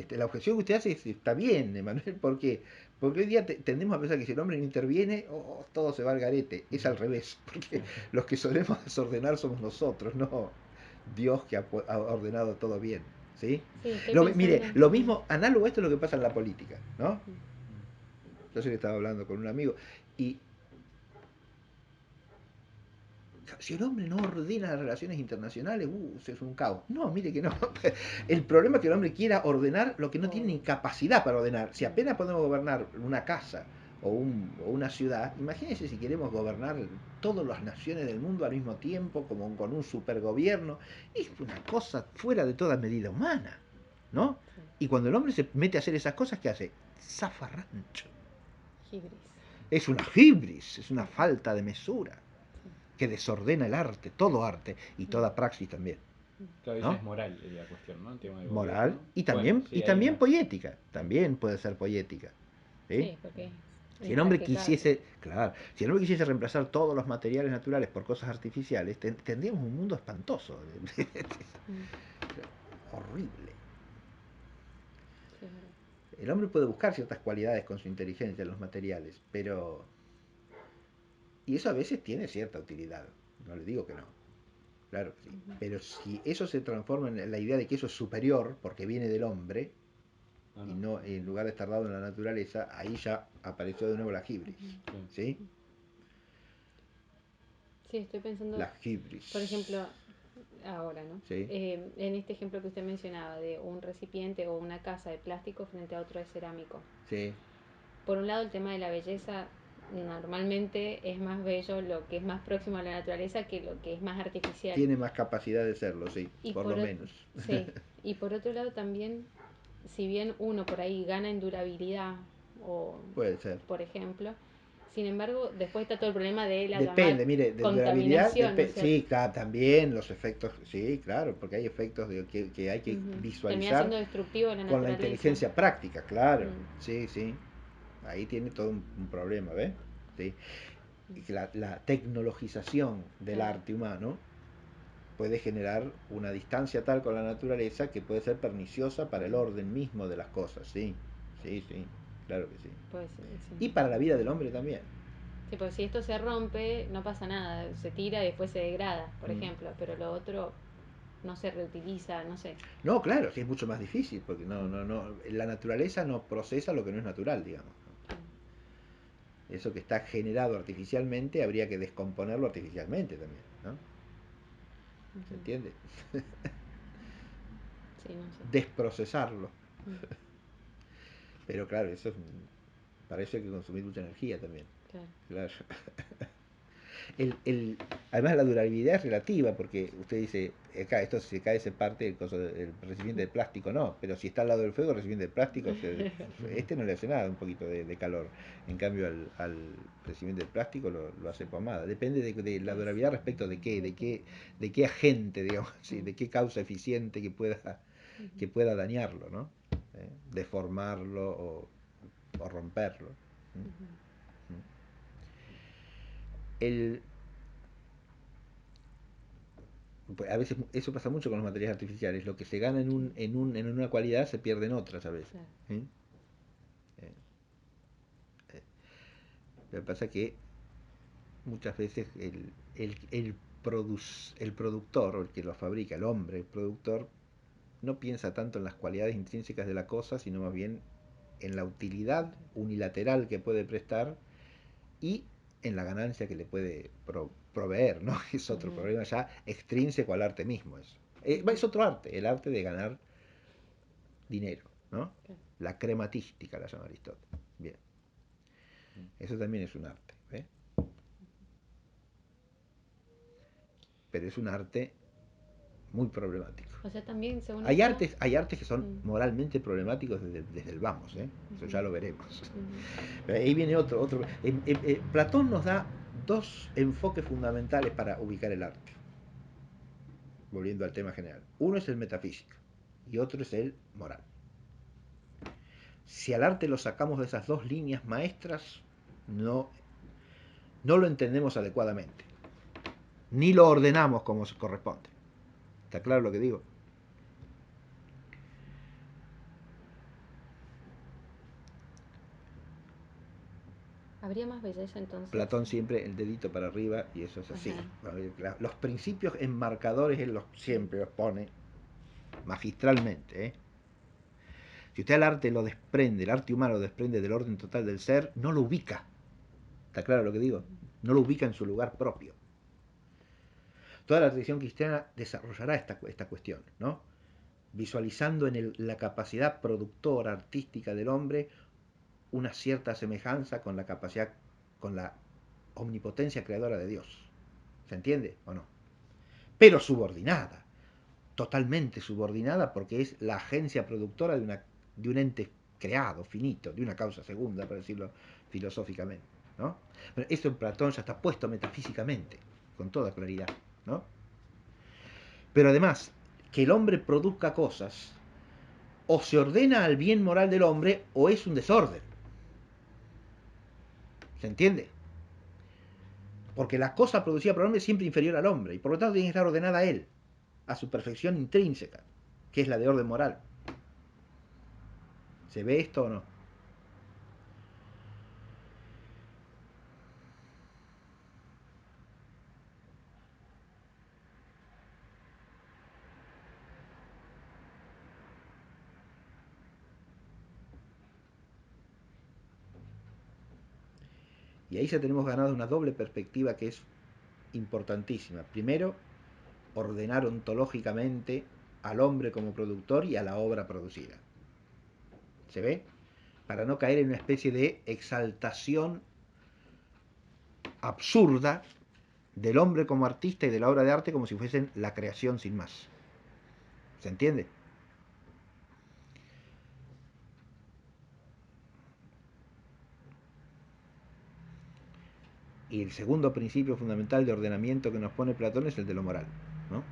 La objeción que usted hace está bien, Emanuel, ¿por qué? Porque hoy día tendemos a pensar que si el hombre no interviene, todo se va al garete. Es al revés, porque los que solemos desordenar somos nosotros, no Dios que ha ordenado todo bien, ¿sí? Sí, estoy Mire, pensando. lo mismo, análogo a esto es lo que pasa en la política, ¿no? Yo sé que estaba hablando con un amigo y si el hombre no ordena las relaciones internacionales, es un caos. No, mire que no. El problema es que el hombre quiera ordenar lo que no tiene ni capacidad para ordenar. Si apenas podemos gobernar una casa o una ciudad, imagínense si queremos gobernar todas las naciones del mundo al mismo tiempo, como con un supergobierno. Es una cosa fuera de toda medida humana, ¿no? Y cuando el hombre se mete a hacer esas cosas, ¿qué hace? Zafarrancho. Hibris. Es una hibris, es una falta de mesura que desordena el arte, todo arte y toda praxis también. Claro, ¿no? esa es moral la cuestión, ¿no? El tema del Moral gobierno. y Bueno, también, sí, hay más. poética, también puede ser poética. ¿Sí? Sí, porque Si es el hombre practicable. quisiese, claro, si el hombre quisiese reemplazar todos los materiales naturales por cosas artificiales, tendríamos un mundo espantoso. Horrible. Sí, es verdad. El hombre puede buscar ciertas cualidades con su inteligencia en los materiales, pero... Y eso a veces tiene cierta utilidad, no le digo que no. Claro que sí. Pero si eso se transforma en la idea de que eso es superior porque viene del hombre y no en lugar de estar dado en la naturaleza, ahí ya apareció de nuevo la hibris. ¿Sí? Sí, estoy pensando, La hibris. por ejemplo, ahora, ¿no? ¿Sí? En este ejemplo que usted mencionaba de un recipiente o una casa de plástico frente a otro de cerámico. Sí. Por un lado, el tema de la belleza, normalmente es más bello lo que es más próximo a la naturaleza que lo que es más artificial. Tiene más capacidad de serlo, sí, Y por lo menos. sí, y por otro lado también, si bien uno por ahí gana en durabilidad, o Puede ser. por ejemplo, sin embargo, después está todo el problema de la llamada Depende, mire, de durabilidad, contaminación, ¿no es cierto? sí, claro, también los efectos, sí, claro, porque hay efectos que hay que Termina siendo visualizar destructivo la con la naturaleza. inteligencia práctica, claro, sí, sí, ahí tiene todo un problema, ¿ves? Sí. La tecnologización del Claro. arte humano puede generar una distancia tal con la naturaleza que puede ser perniciosa para el orden mismo de las cosas, sí, sí, sí, claro que sí. Pues sí. Y para la vida del hombre también. Sí, porque si esto se rompe, no pasa nada, se tira y después se degrada, por ejemplo, pero lo otro no se reutiliza, no sé. No, claro, sí es mucho más difícil, porque no, la naturaleza no procesa lo que no es natural, digamos. Eso que está generado artificialmente habría que descomponerlo artificialmente también, ¿no? ¿Se entiende? Sí, no sé. Desprocesarlo. Mm, Pero claro, para eso hay que consumir mucha energía también. claro. Claro. el, además la durabilidad es relativa, porque usted dice, acá esto se cae se parte del recipiente de plástico, no, pero si está al lado del fuego, el recipiente de plástico, este no le hace nada, un poquito de calor. En cambio al recipiente de plástico lo hace pomada. Depende de la durabilidad respecto de qué agente, digamos, ¿sí? De qué causa eficiente que pueda dañarlo, ¿no? Deformarlo o romperlo. El, a veces eso pasa mucho con los materiales artificiales. Lo que se gana en una cualidad se pierde en otras a veces. Claro. ¿Sí? Eh, eh, Lo que pasa es que muchas veces el productor, o el que lo fabrica, el hombre, el productor, no piensa tanto en las cualidades intrínsecas de la cosa, sino más bien en la utilidad unilateral que puede prestar y en la ganancia que le puede proveer, ¿no? Es otro problema ya extrínseco al arte mismo. Es otro arte, el arte de ganar dinero, ¿no? Claro. La crematística la llama Aristóteles. Bien, eso también es un arte, ¿eh? Pero es un arte muy problemático. O sea, también según Hay esto... artes, hay artes que son moralmente problemáticos desde el vamos, ¿eh? Eso ya lo veremos. Pero ahí viene otro. Platón nos da dos enfoques fundamentales para ubicar el arte, volviendo al tema general. Uno es el metafísico y otro es el moral. Si al arte lo sacamos de esas dos líneas maestras, no lo entendemos adecuadamente, ni lo ordenamos como se corresponde. ¿Está claro lo que digo? ¿Habría más belleza entonces? Platón siempre el dedito para arriba y eso es así. Ajá. Los principios enmarcadores él siempre los pone magistralmente, ¿eh? Si usted al arte lo desprende, el arte humano lo desprende del orden total del ser, no lo ubica. ¿Está claro lo que digo? No lo ubica en su lugar propio. Toda la tradición cristiana desarrollará esta cuestión, ¿no? Visualizando en la capacidad productora artística del hombre una cierta semejanza con la capacidad, con la omnipotencia creadora de Dios. ¿Se entiende o no? Pero subordinada, totalmente subordinada porque es la agencia productora de un ente creado, finito, de una causa segunda, para decirlo filosóficamente, ¿no? Pero esto en Platón ya está puesto metafísicamente, con toda claridad, ¿no? Pero además, que el hombre produzca cosas, o se ordena al bien moral del hombre, o es un desorden. ¿Se entiende? Porque la cosa producida por el hombre es siempre inferior al hombre, y por lo tanto tiene que estar ordenada a él, a su perfección intrínseca, que es la de orden moral. ¿Se ve esto o no? Y ahí ya tenemos ganado una doble perspectiva que es importantísima. Primero, ordenar ontológicamente al hombre como productor y a la obra producida. ¿Se ve? Para no caer en una especie de exaltación absurda del hombre como artista y de la obra de arte como si fuesen la creación sin más. ¿Se entiende? Y el segundo principio fundamental de ordenamiento que nos pone Platón es el de lo moral, ¿no?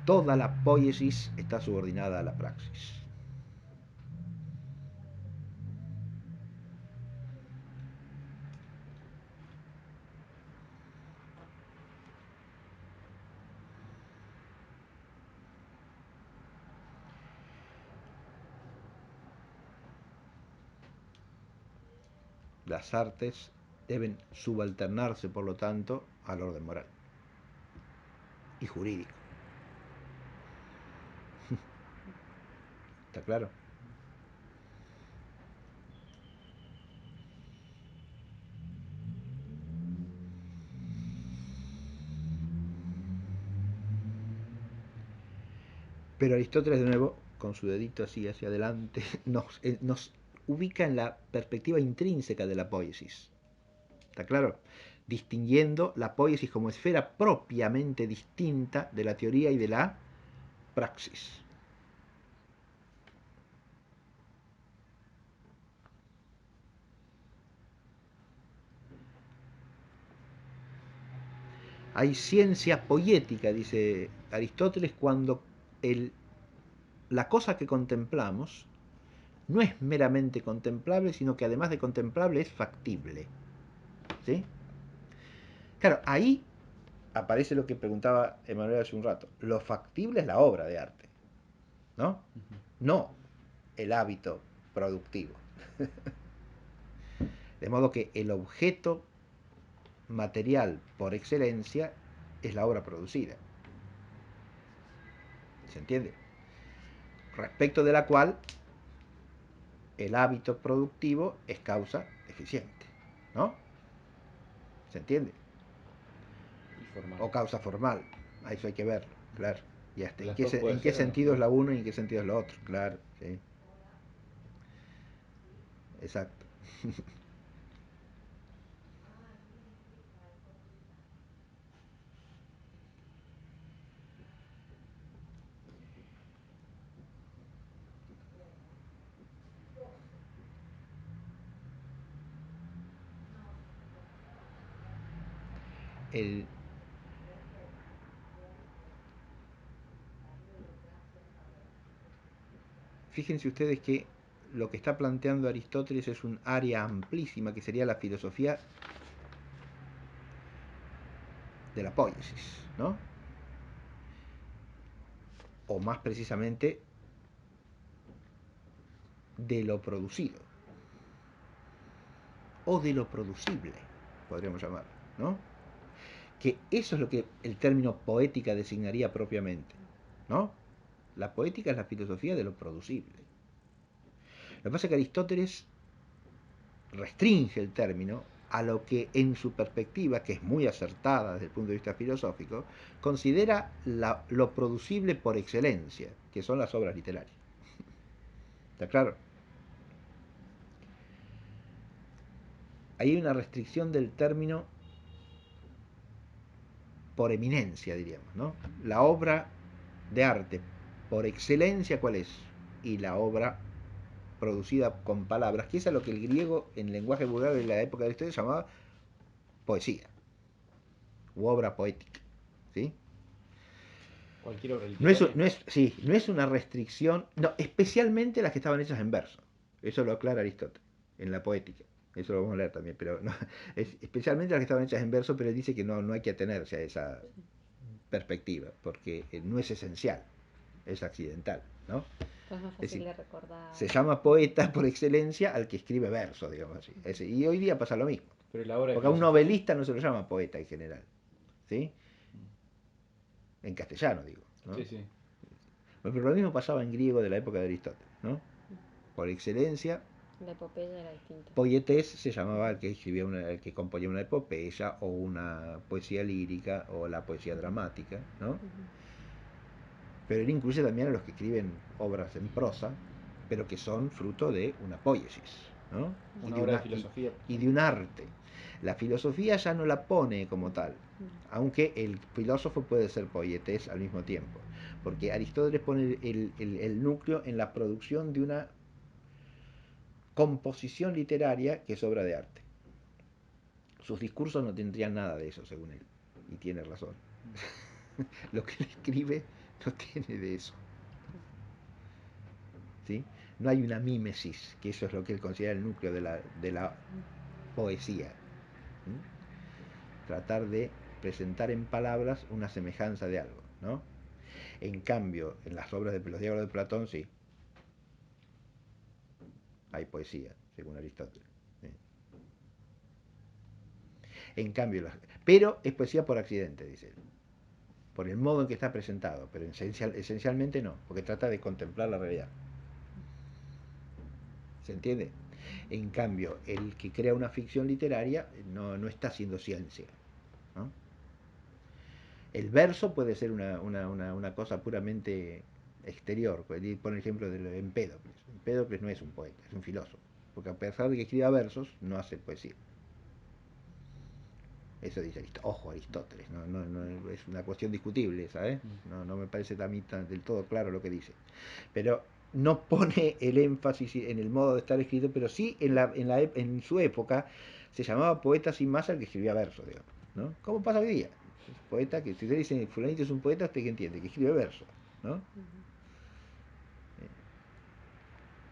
Toda la poiesis está subordinada a la praxis. Las artes deben subalternarse, por lo tanto, al orden moral y jurídico. ¿Está claro? Pero Aristóteles, de nuevo, con su dedito así hacia adelante, nos ubica en la perspectiva intrínseca de la poiesis. ¿Está claro? Distinguiendo la poiesis como esfera propiamente distinta de la teoría y de la praxis. Hay ciencia poética, dice Aristóteles, cuando la cosa que contemplamos no es meramente contemplable, sino que además de contemplable es factible. ¿Sí? Claro, ahí aparece lo que preguntaba Emanuel hace un rato. Lo factible es la obra de arte, ¿no? No el hábito productivo. De modo que el objeto material por excelencia es la obra producida. ¿Se entiende? Respecto de la cual el hábito productivo es causa eficiente, ¿no? ¿Se entiende? O causa formal. A eso hay que verlo, claro. Y hasta en qué sentido es la uno y en qué sentido es lo otro, claro, sí. Exacto. El, fíjense ustedes que lo que está planteando Aristóteles es un área amplísima que sería la filosofía de la poiesis, ¿no? O más precisamente de lo producido o de lo producible, podríamos llamarlo, ¿no? Que eso es lo que el término poética designaría propiamente, ¿no? La poética es la filosofía de lo producible. Lo que pasa es que Aristóteles restringe el término a lo que en su perspectiva, que es muy acertada desde el punto de vista filosófico, considera lo producible por excelencia, que son las obras literarias. ¿Está claro? Hay una restricción del término por eminencia, diríamos, ¿no? La obra de arte por excelencia, ¿cuál es? Y la obra producida con palabras, que es a lo que el griego en lenguaje vulgar de la época de Aristóteles llamaba poesía u obra poética, ¿sí? Cualquier obra literaria. No es una restricción, no, especialmente las que estaban hechas en verso. Eso lo aclara Aristóteles en la poética. Eso lo vamos a leer también, pero no, especialmente las que estaban hechas en verso, pero él dice que no hay que atenerse a esa perspectiva, porque no es esencial, es accidental, ¿no? Es más fácil de recordar. Se llama poeta por excelencia al que escribe verso, digamos así. Y hoy día pasa lo mismo. Pero la obra de Porque a un filosofía. novelista no se lo llama poeta en general, ¿sí? En castellano, digo, ¿no? Sí, sí. Pero lo mismo pasaba en griego de la época de Aristóteles, ¿no? Por excelencia, La epopeya era distinta. poietés se llamaba el que escribía el que componía una epopeya o una poesía lírica o la poesía dramática, ¿no? Pero él incluye también a los que escriben obras en prosa, pero que son fruto de una poiesis, ¿no? Una obra de filosofía. Y de un arte. La filosofía ya no la pone como tal, aunque el filósofo puede ser poietés al mismo tiempo, porque Aristóteles pone el núcleo en la producción de una composición literaria que es obra de arte. Sus discursos no tendrían nada de eso, según él, y tiene razón. Lo que él escribe no tiene de eso. ¿Sí? No hay una mímesis, que eso es lo que él considera el núcleo de la poesía. ¿Sí? Tratar de presentar en palabras una semejanza de algo, ¿no? En cambio, en las obras de los diálogos de Platón, sí, hay poesía, según Aristóteles. ¿Sí? En cambio, pero es poesía por accidente, dice él, por el modo en que está presentado, pero esencialmente no, porque trata de contemplar la realidad. ¿Se entiende? En cambio, el que crea una ficción literaria no está haciendo ciencia, ¿no? El verso puede ser una cosa puramente exterior. Por ejemplo, de Empédocles. Empédocles no es un poeta, es un filósofo. Porque a pesar de que escriba versos, no hace poesía. Eso dice ojo, Aristóteles. No, es una cuestión discutible, ¿sabes? No me parece a mí del todo claro lo que dice. Pero no pone el énfasis en el modo de estar escrito, pero sí en su época se llamaba poeta sin más al que escribía versos, digamos, ¿no? ¿Cómo pasa hoy día? Poeta que si usted dice fulanito es un poeta, usted que entiende, que escribe versos, ¿no?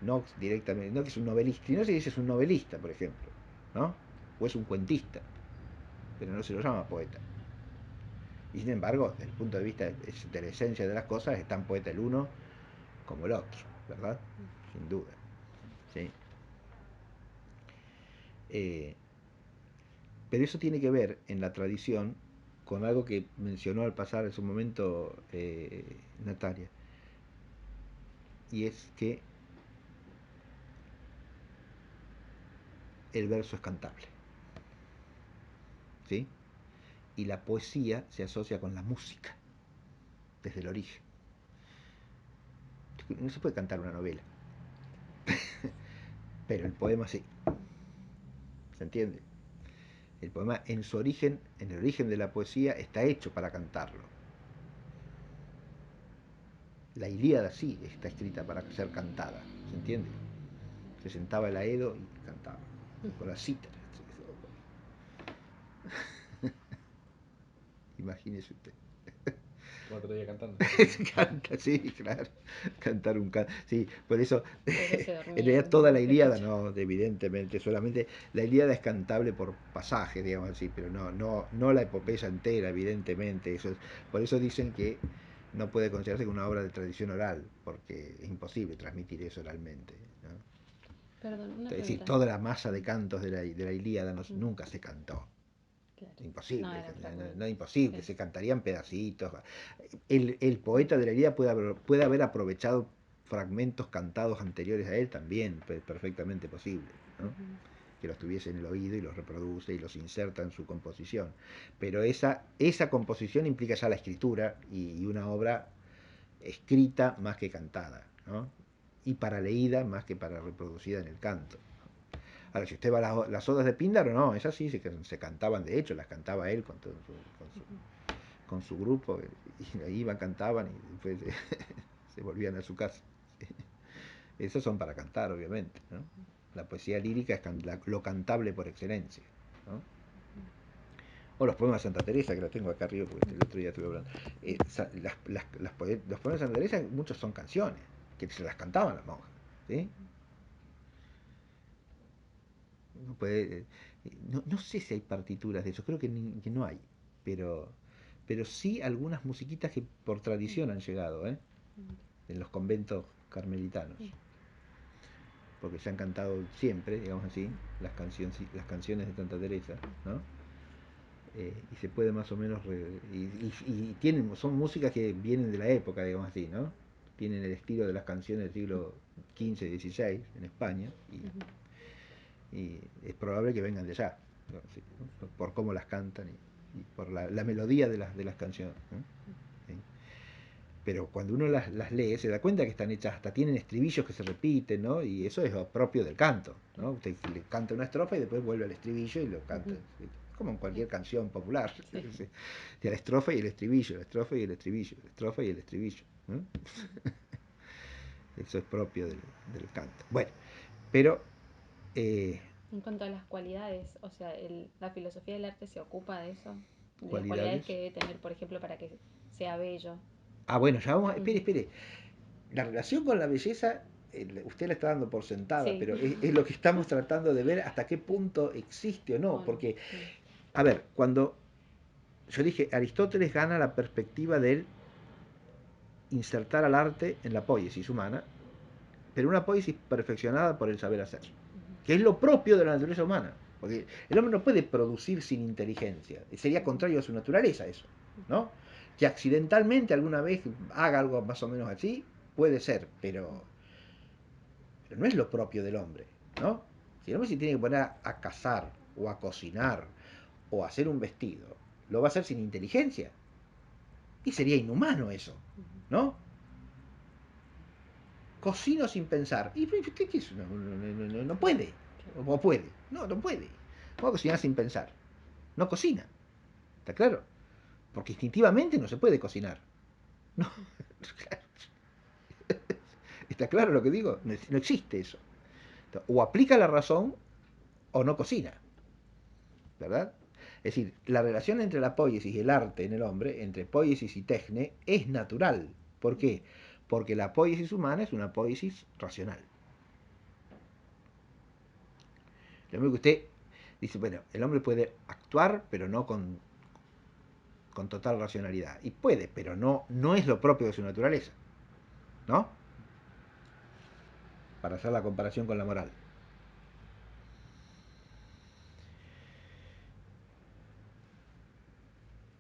No directamente, no que es un novelista, si no se dice es un novelista, por ejemplo, ¿no? O es un cuentista, pero no se lo llama poeta. Y sin embargo, desde el punto de vista de la esencia de las cosas, es tan poeta el uno como el otro, ¿verdad? Sin duda. ¿Sí? Pero eso tiene que ver en la tradición con algo que mencionó al pasar en su momento Natalia, y es que el verso es cantable, ¿sí? Y la poesía se asocia con la música desde el origen. No se puede cantar una novela, pero el poema sí, ¿se entiende? El poema en su origen, en el origen de la poesía, está hecho para cantarlo. La Ilíada sí está escrita para ser cantada, ¿se entiende? Se sentaba el Aedo y cantaba, con la cítara. Imagínese usted. Otro día cantando. Canta, sí, claro. Cantar un canto. Sí, por eso, Se en dormía realidad toda la Ilíada, escuchando. no, evidentemente, solamente la Ilíada es cantable por pasajes, digamos así, pero no la epopeya entera, evidentemente. Por eso dicen que no puede considerarse como una obra de tradición oral, porque es imposible transmitir eso oralmente, ¿no? Perdón, una Es decir, pregunta. toda la masa de cantos de la Ilíada nunca se cantó. Claro. No, Imposible, era otra no, pregunta. imposible, Sí. se cantarían pedacitos. El poeta de la Ilíada puede haber aprovechado fragmentos cantados anteriores a él también, perfectamente posible, ¿no? Que los tuviese en el oído y los reproduce y los inserta en su composición. Pero esa composición implica ya la escritura y una obra escrita más que cantada, ¿no? Y para leída más que para reproducida en el canto. Ahora, si usted va a las odas de Píndaro, no, esas sí se cantaban, de hecho, las cantaba él con su grupo, y ahí iban, cantaban y después se volvían a su casa. Esos son para cantar, obviamente, ¿no? La poesía lírica es lo cantable por excelencia, ¿no? O los poemas de Santa Teresa, que los tengo acá arriba porque el otro día estuve hablando. Los poemas de Santa Teresa, muchos son canciones, que se las cantaban las monjas, ¿sí? No sé si hay partituras de eso, creo que no hay, pero, pero sí algunas musiquitas que por tradición han llegado, ¿eh? En los conventos carmelitanos, porque se han cantado siempre, digamos así, las canciones de Santa Teresa, ¿no? Y se puede más o menos, son músicas que vienen de la época, digamos así, ¿no? Tienen el estilo de las canciones del siglo XV-XVI en España, y es probable que vengan de allá, ¿no? Sí, ¿no? Por cómo las cantan y por la melodía de las canciones, ¿no? Sí. Pero cuando uno las lee se da cuenta que están hechas, hasta tienen estribillos que se repiten, ¿no? Y eso es lo propio del canto, ¿no? Usted le canta una estrofa y después vuelve al estribillo y lo canta, ¿sí? Como en cualquier canción popular, ¿sí? De la estrofa y el estribillo, la estrofa y el estribillo, la estrofa y el estribillo, ¿no? Eso es propio del canto. Bueno, pero En cuanto a las cualidades, o sea, la filosofía del arte se ocupa de eso, de las cualidades cualidades. que debe tener, por ejemplo, para que sea bello. Bueno, ya vamos, espere. La relación con la belleza, usted la está dando por sentada, Sí. pero es lo que estamos tratando de ver hasta qué punto existe o no, O no. porque, a ver, cuando yo dije, Aristóteles gana la perspectiva de insertar al arte en la poiesis humana, pero una poiesis perfeccionada por el saber hacer, que es lo propio de la naturaleza humana, Porque el hombre no puede producir sin inteligencia. Sería contrario a su naturaleza eso, ¿no? Que accidentalmente alguna vez haga algo más o menos así, puede ser, pero no es lo propio del hombre, ¿no? Si el hombre se tiene que poner a cazar, o a cocinar, o a hacer un vestido, lo va a hacer sin inteligencia. Y sería inhumano eso, ¿no? Cocino sin pensar. ¿Y usted qué es? No puede. ¿O puede? No puede. ¿Cómo cocinar sin pensar? No cocina. ¿Está claro? Porque instintivamente no se puede cocinar. No. ¿Está claro lo que digo? No existe eso. O aplica la razón o no cocina. ¿Verdad? Es decir, la relación entre la poiesis y el arte en el hombre, entre poiesis y tecne, es natural. ¿Por qué? Porque la poiesis humana es una poiesis racional. Lo mismo que usted dice, bueno, el hombre puede actuar, pero no con total racionalidad. Y puede, pero no es lo propio de su naturaleza. ¿No? Para hacer la comparación con la moral.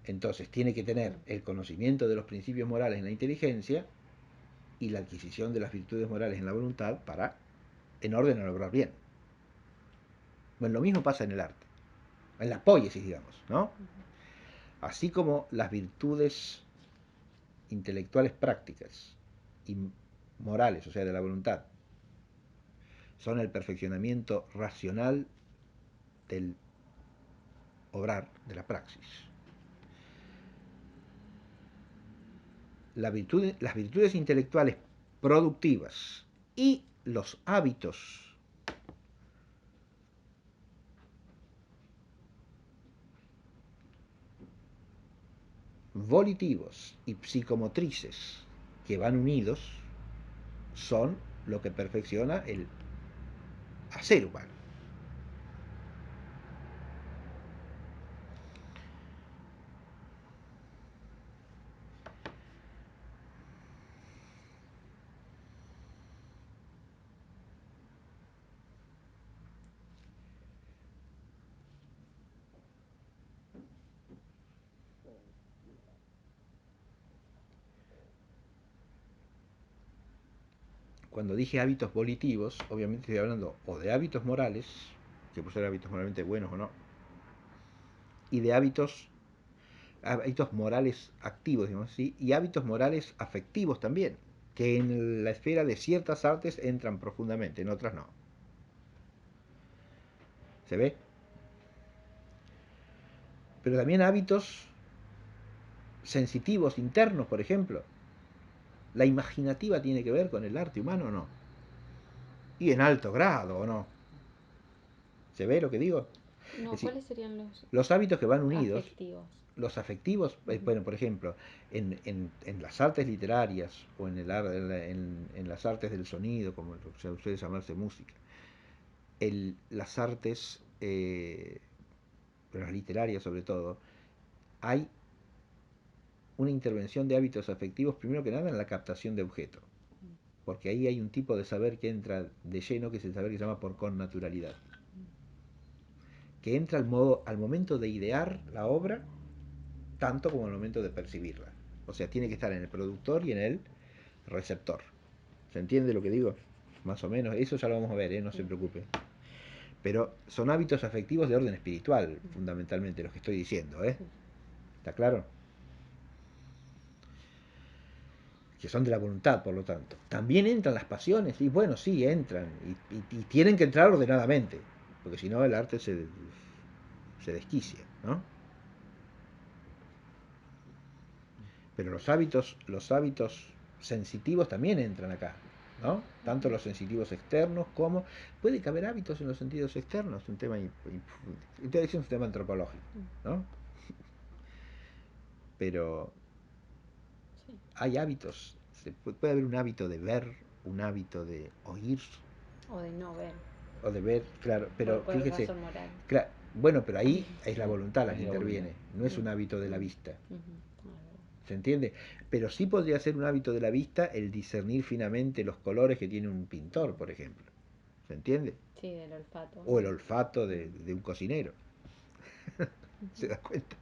Entonces tiene que tener el conocimiento de los principios morales en la inteligencia y la adquisición de las virtudes morales en la voluntad para, en orden a lograr bien. Bueno, lo mismo pasa en el arte, en la poiesis, digamos, ¿no? Así como las virtudes intelectuales prácticas y morales, o sea, de la voluntad, son el perfeccionamiento racional del obrar, de la praxis. Las virtudes intelectuales productivas y los hábitos volitivos y psicomotrices que van unidos son lo que perfecciona el hacer humano. Cuando dije hábitos volitivos, obviamente estoy hablando o de hábitos morales, que pueden ser hábitos moralmente buenos o no, y de hábitos morales activos, digamos así, y hábitos morales afectivos también, que en la esfera de ciertas artes entran profundamente, en otras no. ¿Se ve? Pero también hábitos sensitivos internos, por ejemplo. ¿La imaginativa tiene que ver con el arte humano o no? Y en alto grado, ¿o no? ¿Se ve lo que digo? Es No, decir, ¿cuáles serían los hábitos que van unidos, afectivos? los afectivos, bueno, por ejemplo, en las artes literarias o en las artes del sonido, como se suele llamarse música, las artes, pero las literarias sobre todo, hay una intervención de hábitos afectivos, primero que nada, en la captación de objeto. Porque ahí hay un tipo de saber que entra de lleno, que es el saber que se llama por connaturalidad. Que entra al momento de idear la obra, tanto como al momento de percibirla. O sea, tiene que estar en el productor y en el receptor. ¿Se entiende lo que digo? Más o menos. Eso ya lo vamos a ver, no se preocupe. Pero son hábitos afectivos de orden espiritual, fundamentalmente, los que estoy diciendo, ¿Está claro? Que son de la voluntad, por lo tanto. También entran las pasiones, y bueno, sí, entran, y tienen que entrar ordenadamente, porque si no el arte se desquicia, ¿no? Pero los hábitos sensitivos también entran acá, ¿no? Tanto los sensitivos externos como puede que haber hábitos en los sentidos externos, un tema es un tema antropológico, ¿no? Pero Sí. hay hábitos, puede haber un hábito de ver, un hábito de oír O de no ver, o de ver, claro, pero por fíjese, razón moral. bueno, pero ahí es la voluntad la que Es la voluntad. interviene, no es un hábito de la vista. Ujú. ¿Se entiende? Pero sí podría ser un hábito de la vista el discernir finamente los colores que tiene un pintor, por ejemplo. ¿se entiende? Sí, del olfato. O el olfato de un cocinero, ¿se da cuenta?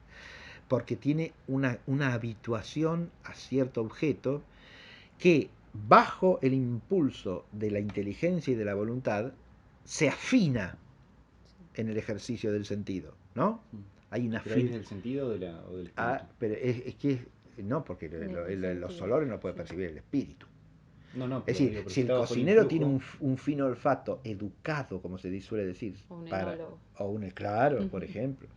Porque tiene una habituación a cierto objeto que bajo el impulso de la inteligencia y de la voluntad se afina en el ejercicio del sentido, ¿no? Hay una Pero ahí es del sentido o del espíritu. pero es que no, porque los Sentido. olores no puede Sí. percibir el espíritu. No, no, Es pero decir, digo, pero si si el está bajo el cocinero tiene influjo. un fino olfato educado, como se suele decir, O un enólogo. o un claro, por ejemplo,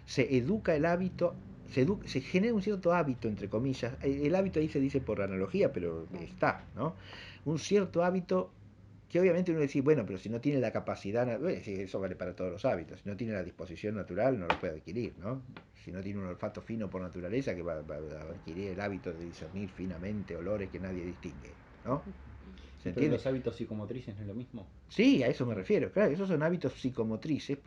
se educa el hábito, se genera un cierto hábito, entre comillas. El hábito ahí se dice por analogía, pero Claro. está, ¿no? Un cierto hábito que obviamente uno dice, bueno, pero si no tiene la capacidad, bueno, sí, eso vale para todos los hábitos, si no tiene la disposición natural no lo puede adquirir, ¿no? Si no tiene un olfato fino por naturaleza, que va a adquirir el hábito de discernir finamente olores que nadie distingue, ¿no? ¿Se Y pero entiende? los hábitos psicomotrices no es lo mismo. Sí, a eso me refiero. Claro, esos son hábitos psicomotrices,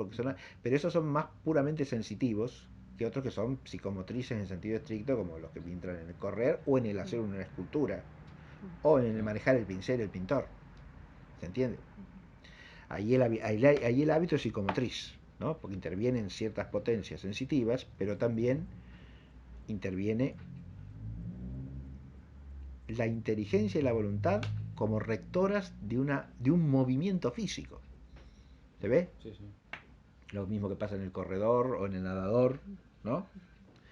pero esos son más puramente sensitivos que otros que son psicomotrices en sentido estricto, como los que entran en el correr o en el hacer una escultura o en el Claro. manejar el pincel, el pintor. ¿Se entiende? Ahí el hábito es psicomotriz, ¿no? Porque interviene en ciertas potencias sensitivas, pero también interviene la inteligencia y la voluntad como rectoras de un movimiento físico. ¿Se ve? Sí, sí. Lo mismo que pasa en el corredor o en el nadador, ¿no?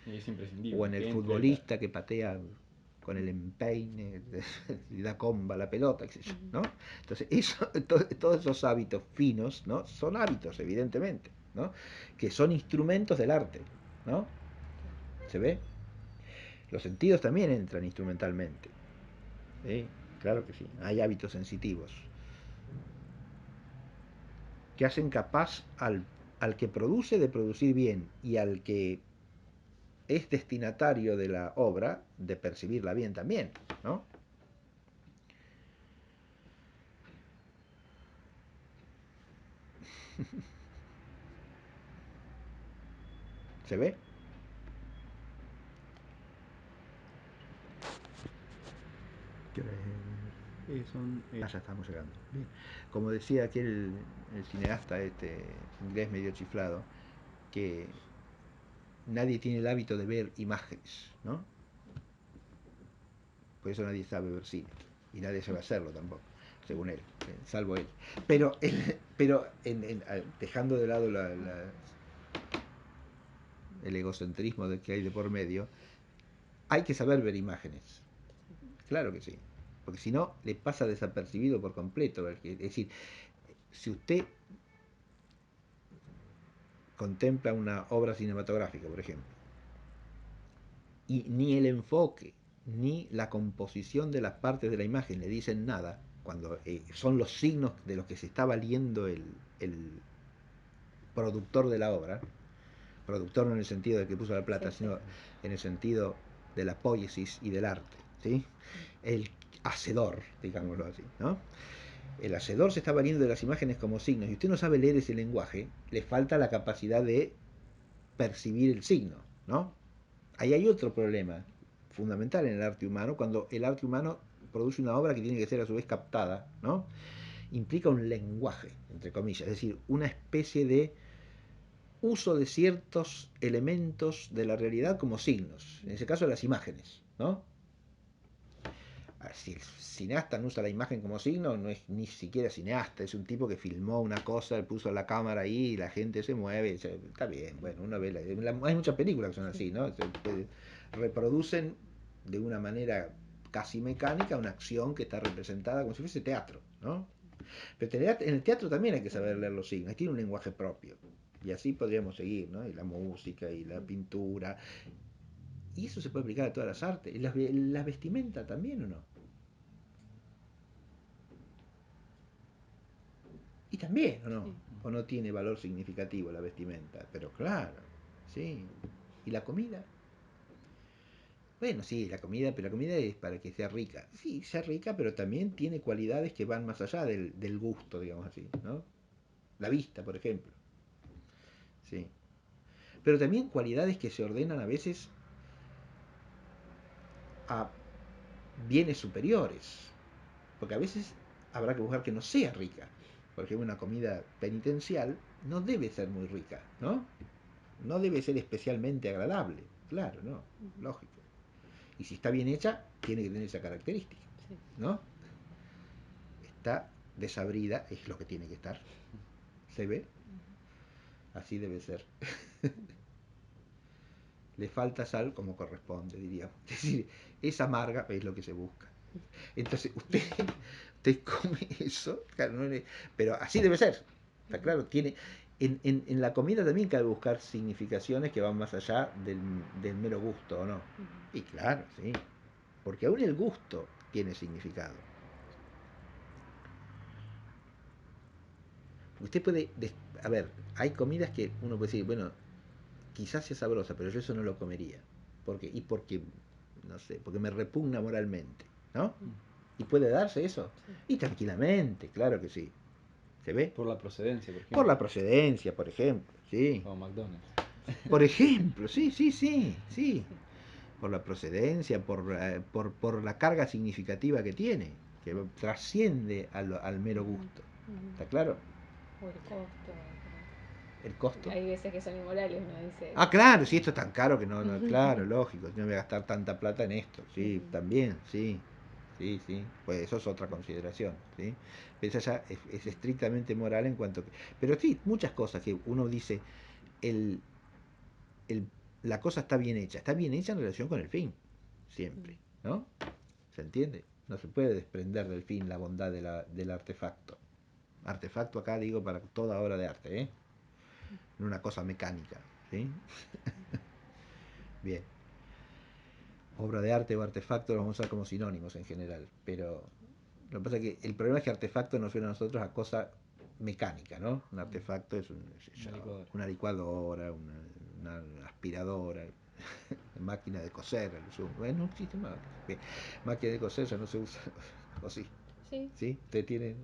Y es O imprescindible en el que entre la. futbolista que patea con el empeine y da comba a la pelota, ¿no? Entonces, todos esos hábitos finos, ¿no? Son hábitos, evidentemente, ¿no? Que son instrumentos del arte, ¿no? ¿Se ve? Los sentidos también entran instrumentalmente, ¿sí? Claro que sí. Hay hábitos sensitivos que hacen capaz al que produce de producir bien y al que es destinatario de la obra de percibirla bien también, ¿no? ¿Se ve? ¿Qué hora es? Son. Ya estamos llegando. Bien. Como decía aquel el cineasta este inglés medio chiflado, que nadie tiene el hábito de ver imágenes, ¿no? Por eso nadie sabe ver cine. Y nadie sabe hacerlo tampoco, según él, salvo él. Dejando de lado el egocentrismo que hay de por medio, hay que saber ver imágenes. Claro que sí. Porque si no, le pasa desapercibido por completo. Es decir, si usted contempla una obra cinematográfica, por ejemplo, y ni el enfoque ni la composición de las partes de la imagen le dicen nada, cuando son los signos de los que se está valiendo el productor de la obra, productor no en el sentido de que puso la plata, Sí, sí. sino en el sentido de la poiesis y del arte, ¿sí? El hacedor, digámoslo así, ¿no? El hacedor se está valiendo de las imágenes como signos y usted no sabe leer ese lenguaje, le falta la capacidad de percibir el signo, ¿no? Ahí hay otro problema fundamental en el arte humano, cuando el arte humano produce una obra que tiene que ser a su vez captada, ¿no? Implica un lenguaje, entre comillas, es decir, una especie de uso de ciertos elementos de la realidad como signos, en ese caso las imágenes, ¿no? Si el cineasta no usa la imagen como signo, no es ni siquiera cineasta, es un tipo que filmó una cosa, puso la cámara ahí y la gente se mueve, está bien, bueno, uno ve, hay muchas películas que son así, ¿no? Reproducen de una manera casi mecánica una acción que está representada como si fuese teatro, ¿no? Pero en el teatro también hay que saber leer los signos, tiene un lenguaje propio. Y así podríamos seguir, ¿no? Y la música y la pintura. Y eso se puede aplicar a todas las artes. Y la vestimenta también, ¿o no? Y también, ¿o no? Sí. ¿O no tiene valor significativo la vestimenta? Pero claro, sí. ¿Y la comida? Bueno, sí, la comida, pero la comida es para que sea rica. Sí, sea rica, pero también tiene cualidades que van más allá del gusto, digamos así, ¿no? La vista, por ejemplo. Sí. Pero también cualidades que se ordenan a veces a bienes superiores. Porque a veces habrá que buscar que no sea rica. por ejemplo, una comida penitencial no debe ser muy rica, ¿no? No debe ser especialmente agradable, claro, ¿no? Lógico. Y si está bien hecha, tiene que tener esa característica, Sí. ¿no? Está desabrida, es lo que tiene que estar. ¿Se ve? Así debe ser. Le falta sal como corresponde, diríamos. Es decir, es amarga, es lo que se busca. Entonces, usted come eso, claro, pero así debe ser. Está claro, tiene. En la comida también cabe buscar significaciones que van más allá del mero gusto, ¿o no? Y claro, sí. Porque aún el gusto tiene significado. Usted puede. A ver, hay comidas que uno puede decir, bueno, quizás sea sabrosa, pero yo eso no lo comería. ¿Por qué? Y porque, no sé, porque me repugna moralmente, ¿no? ¿Y puede darse eso? Sí. Y tranquilamente, claro que sí. ¿Se ve? Por la procedencia, por ejemplo. Por la procedencia, por ejemplo, sí. Como McDonald's. Por ejemplo, sí, sí, sí, sí. Por la procedencia, por la carga significativa que tiene, que trasciende al mero gusto. ¿Está claro? O el costo. El costo. Hay veces que son inmorales, uno dice. Ah, claro, si esto es tan caro que no, claro, lógico, no voy a gastar tanta plata en esto, sí, también, sí, sí, sí, pues eso es otra consideración, ¿sí? Pero esa ya es estrictamente moral en cuanto que, pero sí, muchas cosas que uno dice, el, el, la cosa está bien hecha en relación con el fin, siempre, ¿no? ¿Se entiende? No se puede desprender del fin la bondad del artefacto. Artefacto acá digo para toda obra de arte, ¿eh? No una cosa mecánica, ¿sí? Bien. Obra de arte o artefacto los vamos a usar como sinónimos en general, pero lo que pasa es que el problema es que artefacto nos suena a nosotros a cosa mecánica, ¿no? Un artefacto es una licuadora, una aspiradora, máquina de coser, bueno, no existe más. Máquina de coser ya no se usa, o sí. Sí. ¿Sí? ¿Usted tiene?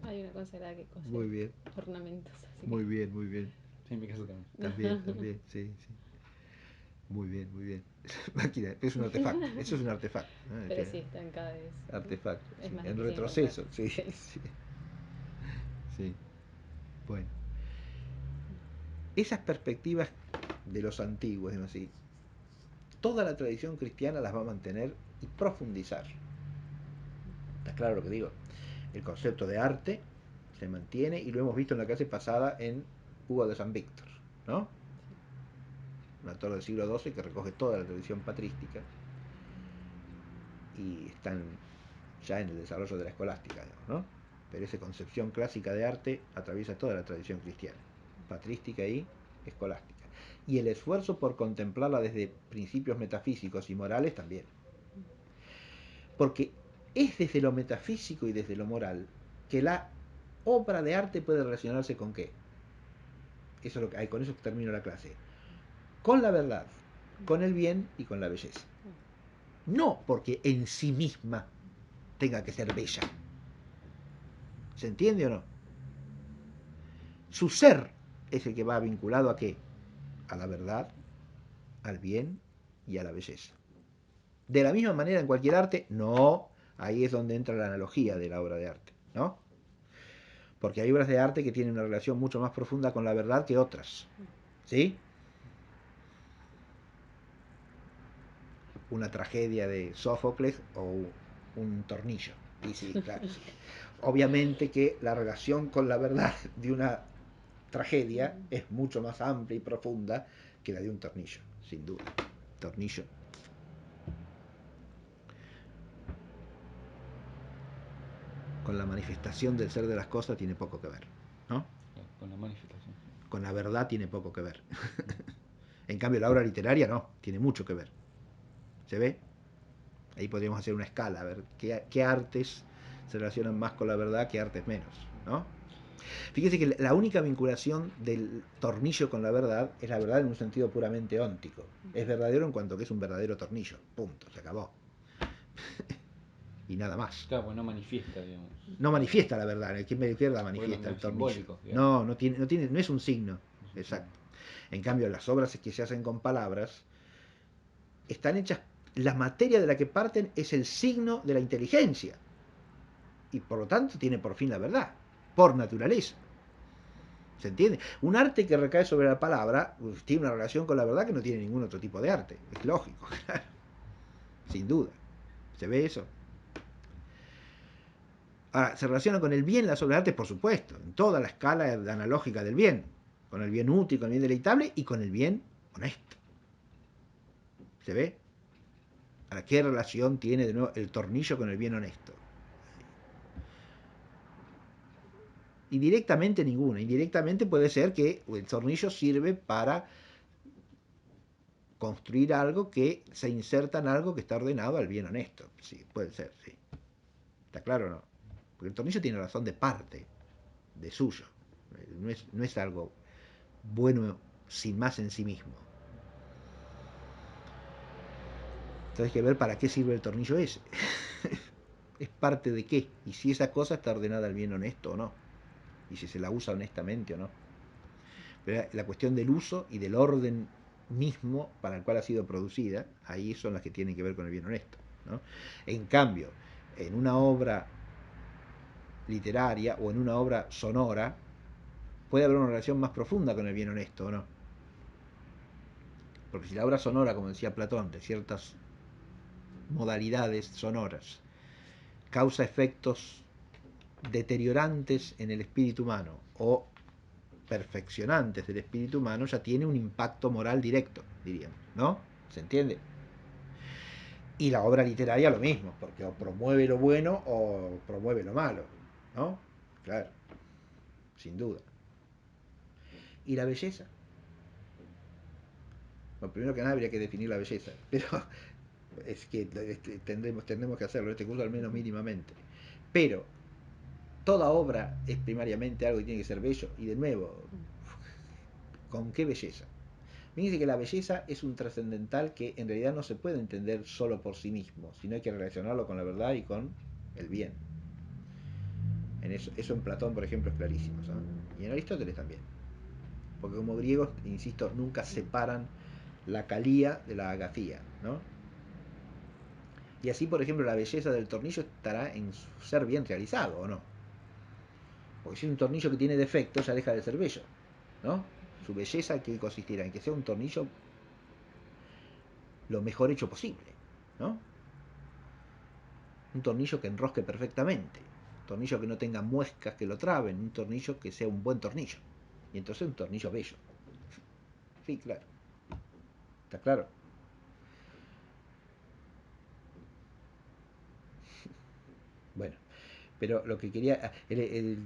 Hay una conservada que cose Muy bien. ornamentos. Así Muy bien, muy bien. Sí, en mi caso también. También, también, sí, sí. Muy bien, muy bien. Máquina, es un artefacto, eso es un artefacto, ¿no? Pero sí, están cada vez. Artefacto, Es sí. más En difícil retroceso, encontrarlos. sí, Sí. sí, sí. Bueno, esas perspectivas de los antiguos, digamos así, toda la tradición cristiana las va a mantener y profundizar. ¿Está claro lo que digo? El concepto de arte se mantiene y lo hemos visto en la clase pasada en Hugo de San Víctor, ¿no? Un autor del siglo XII que recoge toda la tradición patrística y están ya en el desarrollo de la escolástica, digamos, ¿no? Pero esa concepción clásica de arte atraviesa toda la tradición cristiana, patrística y escolástica. Y el esfuerzo por contemplarla desde principios metafísicos y morales también. Porque es desde lo metafísico y desde lo moral que la obra de arte puede relacionarse con qué. Eso es lo que hay, con eso termino la clase. Con la verdad, con el bien y con la belleza. No porque en sí misma tenga que ser bella. ¿Se entiende o no? Su ser es el que va vinculado a qué? A la verdad, al bien y a la belleza. De la misma manera en cualquier arte, no. Ahí es donde entra la analogía de la obra de arte, ¿no? Porque hay obras de arte que tienen una relación mucho más profunda con la verdad que otras. ¿Sí? Una tragedia de Sófocles o un tornillo. Y sí, claro, sí. Obviamente que la relación con la verdad de una tragedia es mucho más amplia y profunda que la de un tornillo, sin duda. Tornillo. Con la manifestación del ser de las cosas tiene poco que ver, ¿no? Con la manifestación. Con la verdad tiene poco que ver. En cambio, la obra literaria no, tiene mucho que ver. ¿Se ve? Ahí podríamos hacer una escala, a ver qué artes se relacionan más con la verdad, qué artes menos, ¿no? Fíjese que la única vinculación del tornillo con la verdad es la verdad en un sentido puramente óntico. Es verdadero en cuanto que es un verdadero tornillo. Punto, se acabó. Y nada más. Claro, pues no manifiesta, digamos. No manifiesta la verdad, el que me izquierda manifiesta no el es tornillo. simbólico, digamos. No es un signo. Exacto. En cambio, las obras que se hacen con palabras están hechas, la materia de la que parten es el signo de la inteligencia. Y por lo tanto tiene por fin la verdad. por naturaleza. ¿Se entiende? Un arte que recae sobre la palabra tiene una relación con la verdad que no tiene ningún otro tipo de arte. Es lógico, claro. Sin duda. ¿Se ve eso? Ahora, se relaciona con el bien las obras de arte, por supuesto, en toda la escala analógica del bien. Con el bien útil, con el bien deleitable y con el bien honesto. ¿Se ve? Ahora, ¿qué relación tiene de nuevo el tornillo con el bien honesto? Indirectamente ninguna. Indirectamente puede ser que el tornillo sirve para construir algo que se inserta en algo que está ordenado al bien honesto. Sí, puede ser, sí. ¿Está claro o no? Porque el tornillo tiene razón de parte, de suyo. No es algo bueno sin más en sí mismo. Entonces hay que ver para qué sirve el tornillo ese. ¿Es parte de qué? Y si esa cosa está ordenada al bien honesto o no. Y si se la usa honestamente o no. Pero la cuestión del uso y del orden mismo para el cual ha sido producida, ahí son las que tienen que ver con el bien honesto, ¿no? En cambio, en una obra literaria o en una obra sonora, puede haber una relación más profunda con el bien honesto, ¿o no? Porque si la obra sonora, como decía Platón, de ciertas modalidades sonoras, causa efectos deteriorantes en el espíritu humano o perfeccionantes del espíritu humano, ya tiene un impacto moral directo, diríamos, ¿no? ¿Se entiende? Y la obra literaria lo mismo, porque o promueve lo bueno o promueve lo malo, ¿no? Claro, sin duda. ¿Y la belleza? Bueno, primero que nada habría que definir la belleza, pero es que tendremos que hacerlo en este curso al menos mínimamente. Pero toda obra es primariamente algo que tiene que ser bello, y de nuevo, ¿con qué belleza? Fíjense que la belleza es un trascendental que en realidad no se puede entender solo por sí mismo, sino hay que relacionarlo con la verdad y con el bien. Eso en Platón, por ejemplo, es clarísimo, ¿sabes? Y en Aristóteles también. Porque como griegos, insisto, nunca separan la calía de la agafía, ¿no? Y así, por ejemplo, la belleza del tornillo estará en ser bien realizado, ¿o no? Porque si es un tornillo que tiene defectos, ya deja de ser bello, ¿no? Su belleza, ¿qué consistirá? En que sea un tornillo lo mejor hecho posible, ¿no? Un tornillo que enrosque perfectamente, un tornillo que no tenga muescas que lo traben, un tornillo que sea un buen tornillo. Y entonces un tornillo bello. Sí, claro. ¿Está claro? Bueno, pero lo que quería,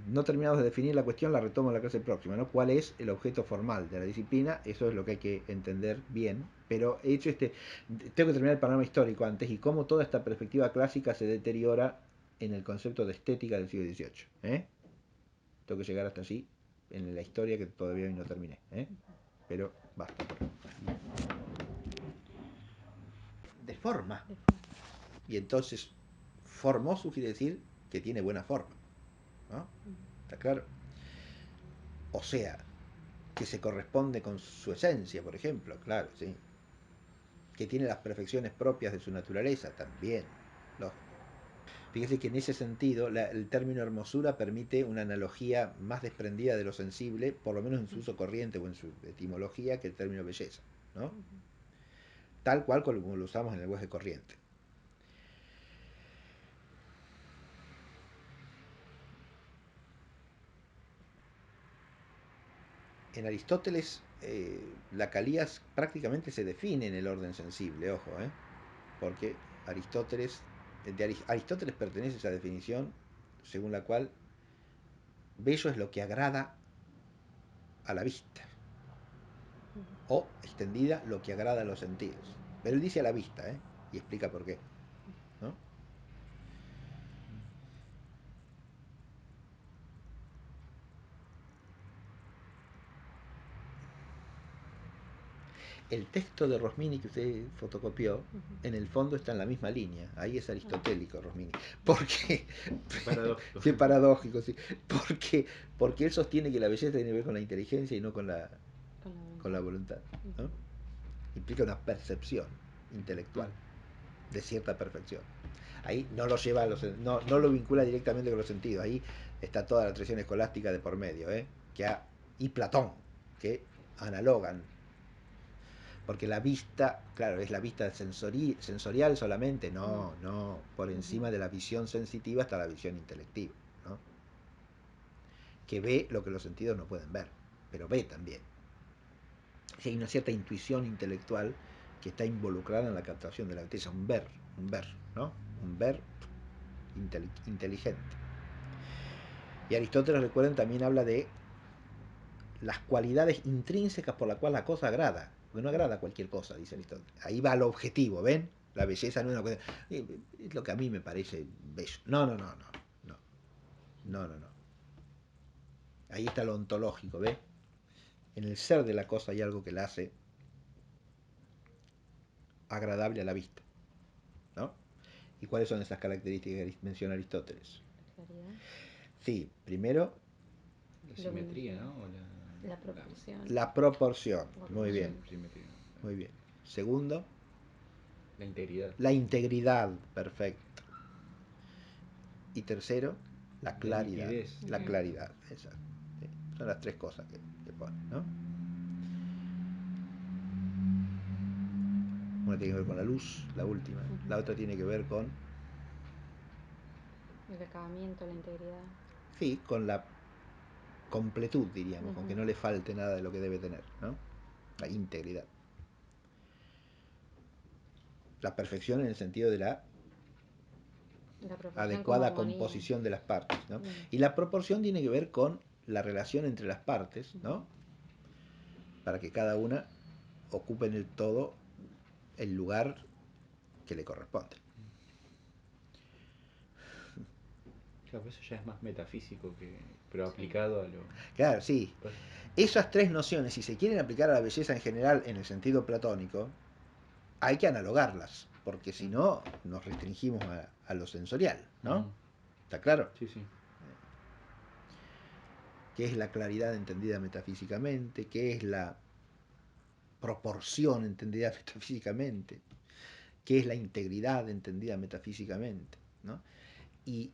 no terminamos de definir la cuestión, la retomo en la clase próxima, ¿no? ¿Cuál es el objeto formal de la disciplina? Eso es lo que hay que entender bien, pero he hecho tengo que terminar el panorama histórico antes y cómo toda esta perspectiva clásica se deteriora en el concepto de estética del siglo XVIII, ¿eh? Tengo que llegar hasta allí, en la historia que todavía no terminé, ¿eh? Pero basta. De forma. Y entonces, formoso quiere decir que tiene buena forma, ¿no? ¿Está claro? O sea, que se corresponde con su esencia, por ejemplo, claro, sí. Que tiene las perfecciones propias de su naturaleza, también, lógico. Fíjese que en ese sentido el término hermosura permite una analogía más desprendida de lo sensible, por lo menos en su uso corriente o en su etimología, que el término belleza, ¿no? Tal cual como lo usamos en el lenguaje corriente. En Aristóteles la calía prácticamente se define en el orden sensible, ojo, porque Aristóteles pertenece a esa definición según la cual bello es lo que agrada a la vista, o extendida lo que agrada a los sentidos. Pero él dice a la vista, y explica por qué, ¿no? El texto de Rosmini que usted fotocopió, en el fondo está en la misma línea. Ahí es aristotélico Rosmini. Porque Paradójico. sí, paradójico, sí. Porque él sostiene que la belleza tiene que ver con la inteligencia y no con la voluntad, ¿no? Implica una percepción intelectual de cierta perfección. Ahí no lo lleva no lo vincula directamente con los sentidos. Ahí está toda la tradición escolástica de por medio, y Platón, que analogan. Porque la vista, claro, es la vista sensorial solamente, no, por encima de la visión sensitiva está la visión intelectiva, ¿no? Que ve lo que los sentidos no pueden ver, pero ve también. Si hay una cierta intuición intelectual que está involucrada en la captación de la belleza, un ver, ¿no? Un ver inteligente. Y Aristóteles, recuerden, también habla de las cualidades intrínsecas por las cuales la cosa agrada. Porque no agrada cualquier cosa, dice Aristóteles. Ahí va lo objetivo, ¿ven? La belleza no es una cosa. Es lo que a mí me parece bello. No. Ahí está lo ontológico, ¿ves? En el ser de la cosa hay algo que la hace agradable a la vista, ¿no? ¿Y cuáles son esas características que menciona Aristóteles? Claridad. Sí, primero, la simetría, ¿no? O la proporción. La proporción. Muy bien. Simetría. Muy bien. Segundo, la integridad. La integridad, perfecto. Y tercero, la claridad. La claridad, exacto. Sí, son las tres cosas que pone, ¿no? Una tiene que ver con la luz, la última. La otra tiene que ver con... el acabamiento, la integridad. Sí, con la completud, diríamos, con que no le falte nada de lo que debe tener, ¿no? La integridad. La perfección en el sentido de la adecuada composición de las partes, ¿no? Y la proporción tiene que ver con la relación entre las partes, ¿no? Para que cada una ocupe en el todo el lugar que le corresponde. Claro, eso ya es más metafísico, pero aplicado a lo... Claro, sí. Esas tres nociones, si se quieren aplicar a la belleza en general en el sentido platónico, hay que analogarlas, porque si no, nos restringimos a lo sensorial, ¿no? ¿Está claro? Sí, sí. ¿Qué es la claridad entendida metafísicamente? ¿Qué es la proporción entendida metafísicamente? ¿Qué es la integridad entendida metafísicamente? ¿No? Y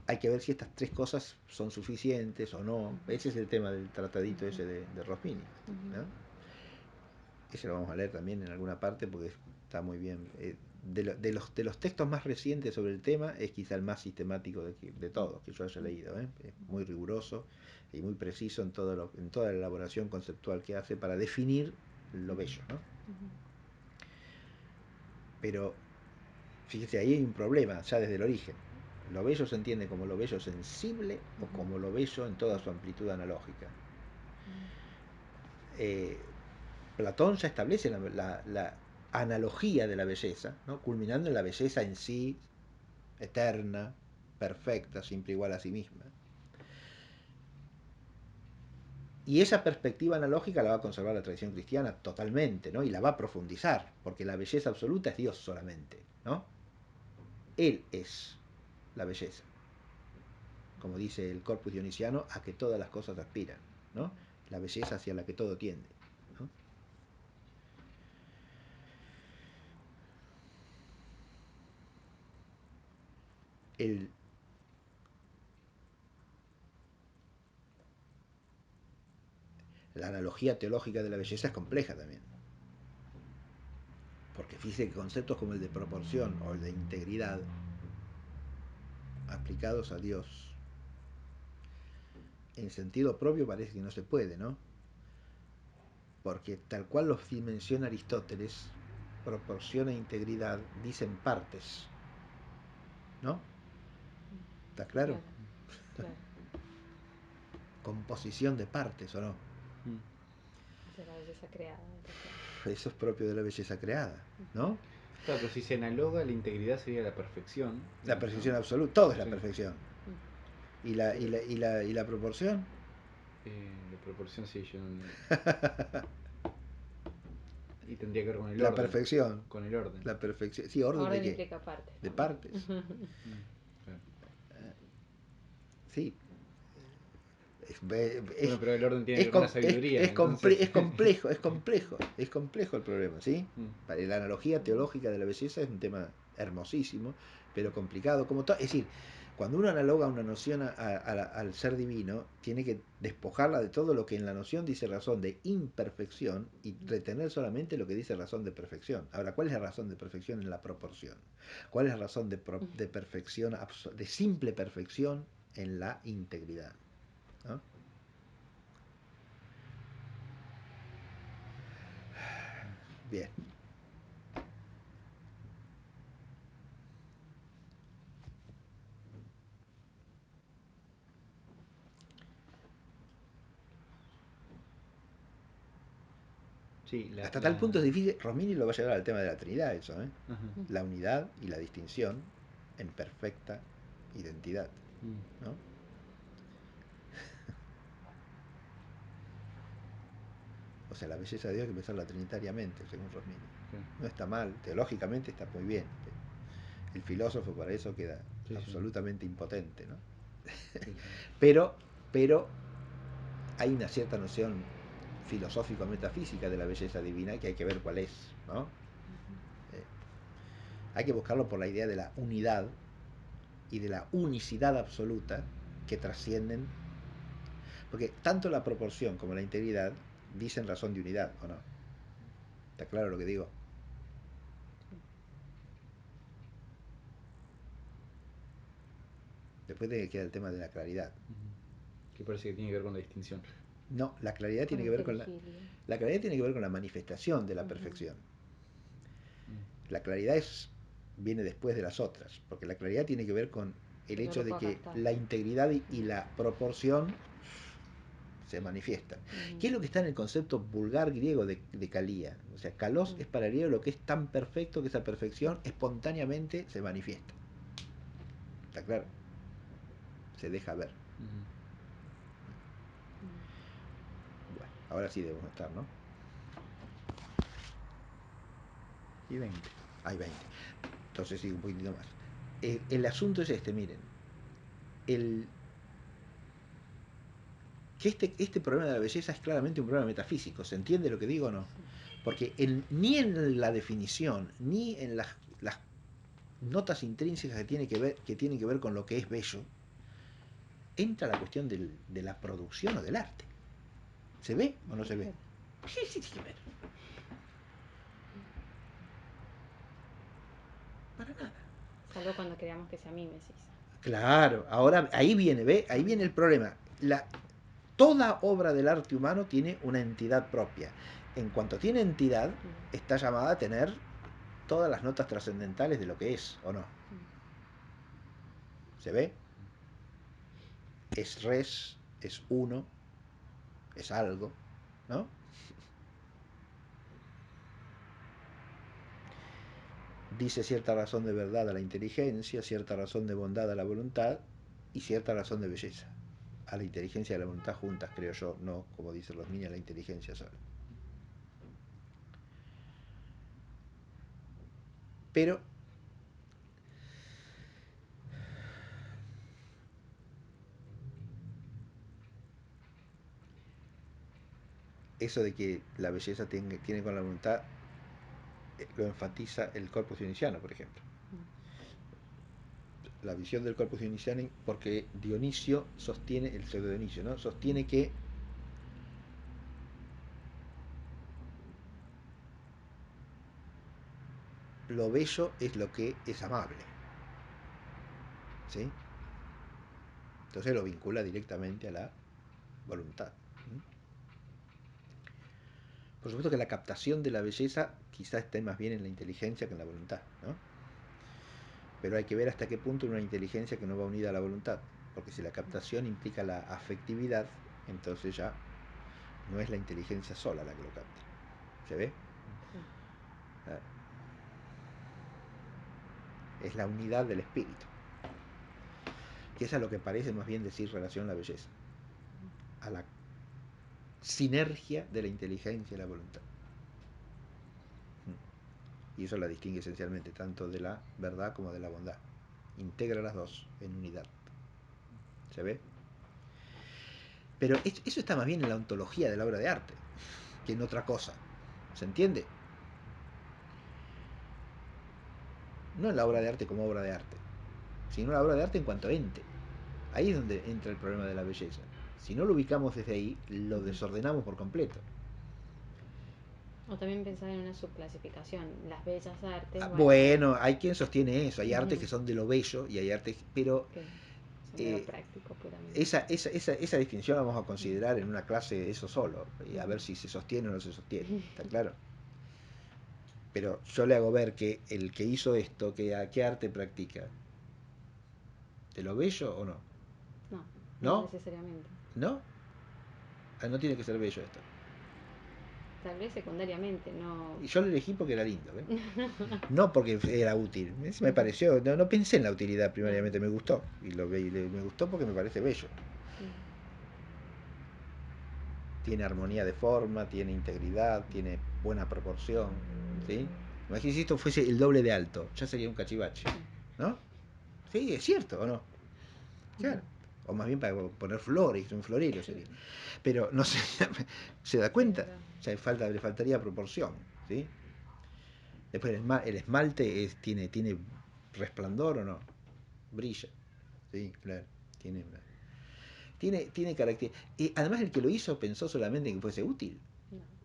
hay que ver si estas tres cosas son suficientes o no. Ese es el tema del tratadito ese de Rosmini, ¿no? Ese lo vamos a leer también en alguna parte porque está muy bien. De los textos más recientes sobre el tema es quizá el más sistemático de todos que yo haya leído, ¿eh? Es muy riguroso y muy preciso en toda la elaboración conceptual que hace para definir lo bello, ¿no? Pero fíjese, ahí hay un problema ya desde el origen. Lo bello se entiende como lo bello sensible o como lo bello en toda su amplitud analógica. Platón ya establece la analogía de la belleza, ¿no? Culminando en la belleza en sí, eterna, perfecta, siempre igual a sí misma. Y esa perspectiva analógica la va a conservar la tradición cristiana totalmente, ¿no? Y la va a profundizar, porque la belleza absoluta es Dios solamente, ¿no? Él es la belleza. Como dice el Corpus Dionisiano, a que todas las cosas aspiran, ¿no? La belleza hacia la que todo tiende, ¿no? La analogía teológica de la belleza es compleja también. Porque fíjese que conceptos como el de proporción o el de integridad, aplicados a Dios, en sentido propio parece que no se puede, ¿no? Porque tal cual los menciona Aristóteles, proporción e integridad dicen partes, ¿no? ¿Está claro? Claro. Composición de partes, ¿o no? De la belleza creada. Eso es propio de la belleza creada, ¿no? Claro, pero si se analoga, la integridad sería la perfección. La perfección, ¿no? Absoluta, todo es la perfección. ¿Y la proporción? La proporción sí, yo no... Y tendría que ver con el la orden. Perfección. Con el orden. La perfección. Sí, ¿orden de qué? Implica partes. De partes. Claro. Sí. Bueno, pero el orden tiene que ver con la sabiduría. Es complejo el problema, ¿sí? La analogía teológica de la belleza es un tema hermosísimo, pero complicado, como todo. Es decir, Cuando uno analoga una noción al ser divino, tiene que despojarla de todo lo que en la noción dice razón de imperfección y retener solamente lo que dice razón de perfección. Ahora, ¿cuál es la razón de perfección en la proporción? ¿Cuál es la razón de perfección, de simple perfección en la integridad? ¿No? Bien. Sí, Hasta tal punto es difícil, Rosmini lo va a llevar al tema de la Trinidad, eso, ¿eh? Ajá. La unidad y la distinción en perfecta identidad, ¿no? O sea, la belleza de Dios hay que pensarla trinitariamente, según Rosmini. Sí. No está mal, teológicamente está muy bien. El filósofo para eso queda Sí, absolutamente impotente, ¿no? sí. Pero, pero hay una cierta noción filosófico-metafísica de la belleza divina que hay que ver cuál es, ¿no? Hay que buscarlo por la idea de la unidad y de la unicidad absoluta que trascienden, porque tanto la proporción como la integridad dicen razón de unidad, ¿o no? ¿Está claro lo que digo? Después de que queda el tema de la claridad. Que parece que tiene que ver con la distinción. No, la claridad tiene que ver con la claridad tiene que ver con la manifestación de la perfección. La claridad viene después de las otras, porque la claridad tiene que ver con el hecho de que la integridad y la proporción se manifiestan. ¿Qué es lo que está en el concepto vulgar griego de kalía? O sea, kalos es para el griego lo que es tan perfecto que esa perfección espontáneamente se manifiesta. ¿Está claro? Se deja ver. Bueno, ahora sí debemos estar, ¿no? Y 20. Hay 20. Entonces sigue un poquitito más. El asunto es este, miren. Que este problema de la belleza es claramente un problema metafísico. ¿Se entiende lo que digo o no? Porque ni en la definición, ni en las notas intrínsecas que tienen que ver con lo que es bello, entra la cuestión de la producción o del arte. ¿Se ve o no se ve? Sí, sí, sí, ver. Para nada. Salvo cuando queramos que sea mímesis. Claro, ahora ahí viene, ¿ve? Ahí viene el problema. Toda obra del arte humano tiene una entidad propia. En cuanto tiene entidad, está llamada a tener todas las notas trascendentales de lo que es, ¿o no? ¿Se ve? Es res, es uno, es algo, ¿no? Dice cierta razón de verdad a la inteligencia, cierta razón de bondad a la voluntad y cierta razón de belleza. A la inteligencia y a la voluntad juntas, creo yo, no como dicen los niños, la inteligencia sola. Pero eso de que la belleza tiene con la voluntad lo enfatiza el Corpus Dionisiano, por ejemplo. La visión del Corpus Dionisiano, porque Dionisio sostiene, el pseudo Dionisio, ¿no? Sostiene que lo bello es lo que es amable, ¿sí? Entonces lo vincula directamente a la voluntad. Por supuesto que la captación de la belleza quizá esté más bien en la inteligencia que en la voluntad, ¿no? Pero hay que ver hasta qué punto una inteligencia que no va unida a la voluntad, porque si la captación implica la afectividad, entonces ya no es la inteligencia sola la que lo capta. ¿Se ve? Es la unidad del espíritu, que es a lo que parece más bien decir relación a la belleza, a la sinergia de la inteligencia y la voluntad. Y eso la distingue esencialmente tanto de la verdad como de la bondad. Integra las dos en unidad. ¿Se ve? Pero eso está más bien en la ontología de la obra de arte que en otra cosa. ¿Se entiende? No en la obra de arte como obra de arte. sino la obra de arte en cuanto ente. Ahí es donde entra el problema de la belleza. Si no lo ubicamos desde ahí, lo desordenamos por completo. O también pensar en una subclasificación, las bellas artes. Bueno, hay quien sostiene eso, hay artes que son de lo bello y hay artes, pero que son de lo práctico puramente. esa distinción la vamos a considerar en una clase eso solo, y a ver si se sostiene o no se sostiene, ¿está claro? Pero yo le hago ver que el que hizo esto, ¿qué arte practica? ¿De lo bello o no? No, ¿No? no necesariamente. ¿No? Ah, no tiene que ser bello esto. Tal vez secundariamente, no. Y yo lo elegí porque era lindo, ¿ves? No porque era útil. Me pareció, no pensé en la utilidad primariamente, me gustó. Y me gustó porque me parece bello. Tiene armonía de forma, tiene integridad, tiene buena proporción, ¿sí? Imagínese si esto fuese el doble de alto, ya sería un cachivache, ¿no? Sí, es cierto, ¿o no? Claro. O más bien para poner flores, un florero sería. Pero no sé, ¿se da cuenta? O sea, le faltaría proporción, ¿sí? Después el esmalte tiene resplandor o no, brilla, sí, claro, tiene carácter. Y además el que lo hizo pensó solamente en que fuese útil.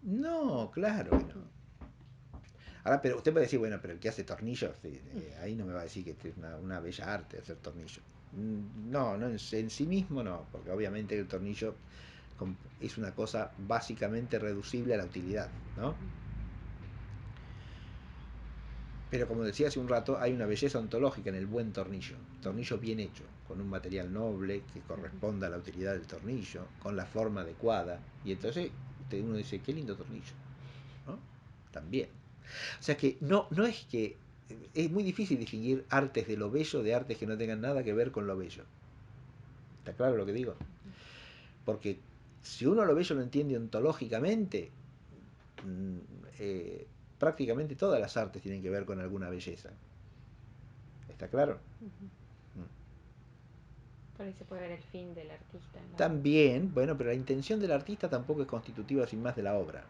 No, claro que no. Ahora, pero usted puede decir, bueno, pero el que hace tornillos, ahí no me va a decir que es una bella arte hacer tornillos. No, no en sí mismo no, porque obviamente el tornillo es una cosa básicamente reducible a la utilidad, ¿no? Pero como decía hace un rato, hay una belleza ontológica en el buen tornillo. Tornillo bien hecho, con un material noble que corresponda a la utilidad del tornillo, con la forma adecuada. Y entonces uno dice, qué lindo tornillo, ¿no? También. O sea que no es que... Es muy difícil distinguir artes de lo bello de artes que no tengan nada que ver con lo bello. ¿Está claro lo que digo? Porque si uno lo bello lo entiende ontológicamente, prácticamente todas las artes tienen que ver con alguna belleza. ¿Está claro? Por ahí se puede ver el fin del artista. También, bueno, pero la intención del artista tampoco es constitutiva sin más de la obra.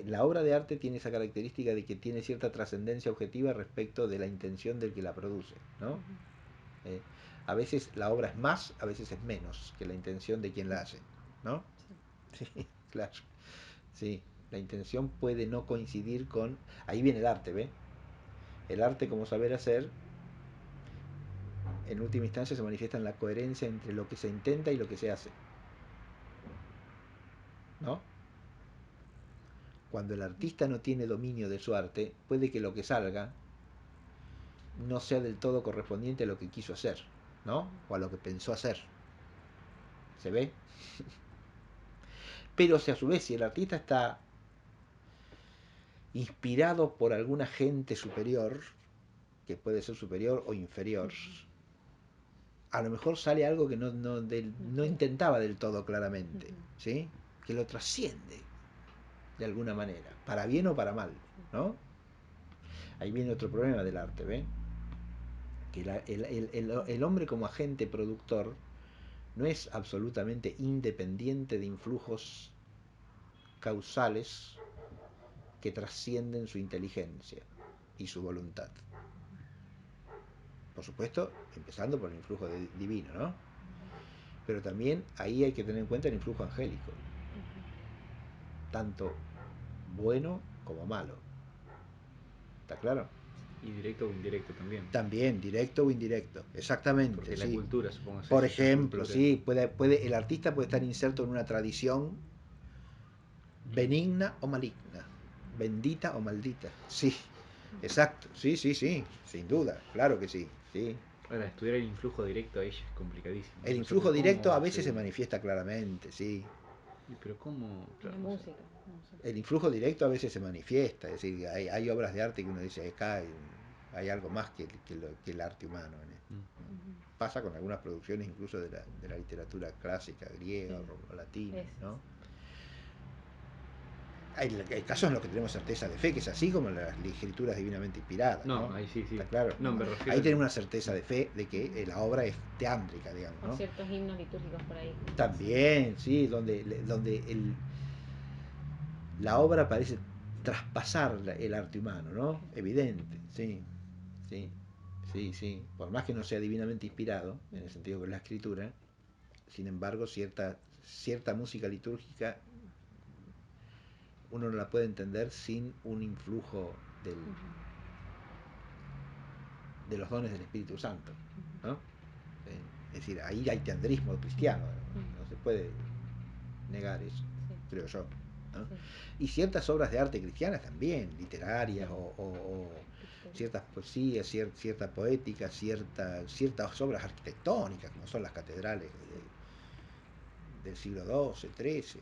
La obra de arte tiene esa característica de que tiene cierta trascendencia objetiva respecto de la intención del que la produce, ¿no? A veces la obra es más, a veces es menos que la intención de quien la hace, ¿no? Sí, sí, claro. Sí, la intención puede no coincidir con... Ahí viene el arte, ¿ve? El arte como saber hacer, en última instancia se manifiesta en la coherencia entre lo que se intenta y lo que se hace, ¿no? Cuando el artista no tiene dominio de su arte, puede que lo que salga no sea del todo correspondiente a lo que quiso hacer, ¿no? O a lo que pensó hacer. ¿Se ve? Pero si a su vez, si el artista está inspirado por algún agente superior, que puede ser superior o inferior, a lo mejor sale algo que no intentaba del todo claramente, ¿sí? Que lo trasciende de alguna manera, para bien o para mal, ¿no? Ahí viene otro problema del arte, ¿ven? Que el hombre como agente productor no es absolutamente independiente de influjos causales que trascienden su inteligencia y su voluntad. Por supuesto, empezando por el influjo divino, ¿no? Pero también ahí hay que tener en cuenta el influjo angélico, tanto bueno como malo. ¿Está claro? Y directo o indirecto también. También, directo o indirecto, exactamente. Porque sí. la cultura, supongo. Por ejemplo, sí, el artista puede estar inserto en una tradición benigna o maligna, bendita o maldita. Sí, exacto, sí, sin duda, claro que sí, sí. Ahora, estudiar el influjo directo a ella es complicadísimo. El No sé influjo directo a cómo veces se manifiesta claramente, sí. Pero cómo... Claro, la música. No sé. El influjo directo a veces se manifiesta, es decir, hay obras de arte que uno dice, acá hay algo más que el arte humano. Pasa con algunas producciones incluso de la literatura clásica, griega o latina, ¿no? Hay casos en los que tenemos certeza de fe, que es así como las escrituras divinamente inspiradas, ¿no? Ahí sí. ¿Está claro? No, me refiero Ahí tenemos una certeza de fe de que la obra es teámbrica, digamos, ¿no? O ciertos himnos litúrgicos por ahí. También, sí, donde la obra parece traspasar el arte humano, ¿no? Evidente, sí, sí. Sí, sí. Por más que no sea divinamente inspirado, en el sentido que es la escritura, sin embargo, cierta música litúrgica uno no la puede entender sin un influjo de los dones del Espíritu Santo, ¿no? Es decir, ahí hay teandrismo cristiano, no se puede negar eso, creo yo, ¿no? Y ciertas obras de arte cristianas también, literarias o ciertas poesías, cierta poética, ciertas obras arquitectónicas, como son las catedrales del siglo XII, XIII, es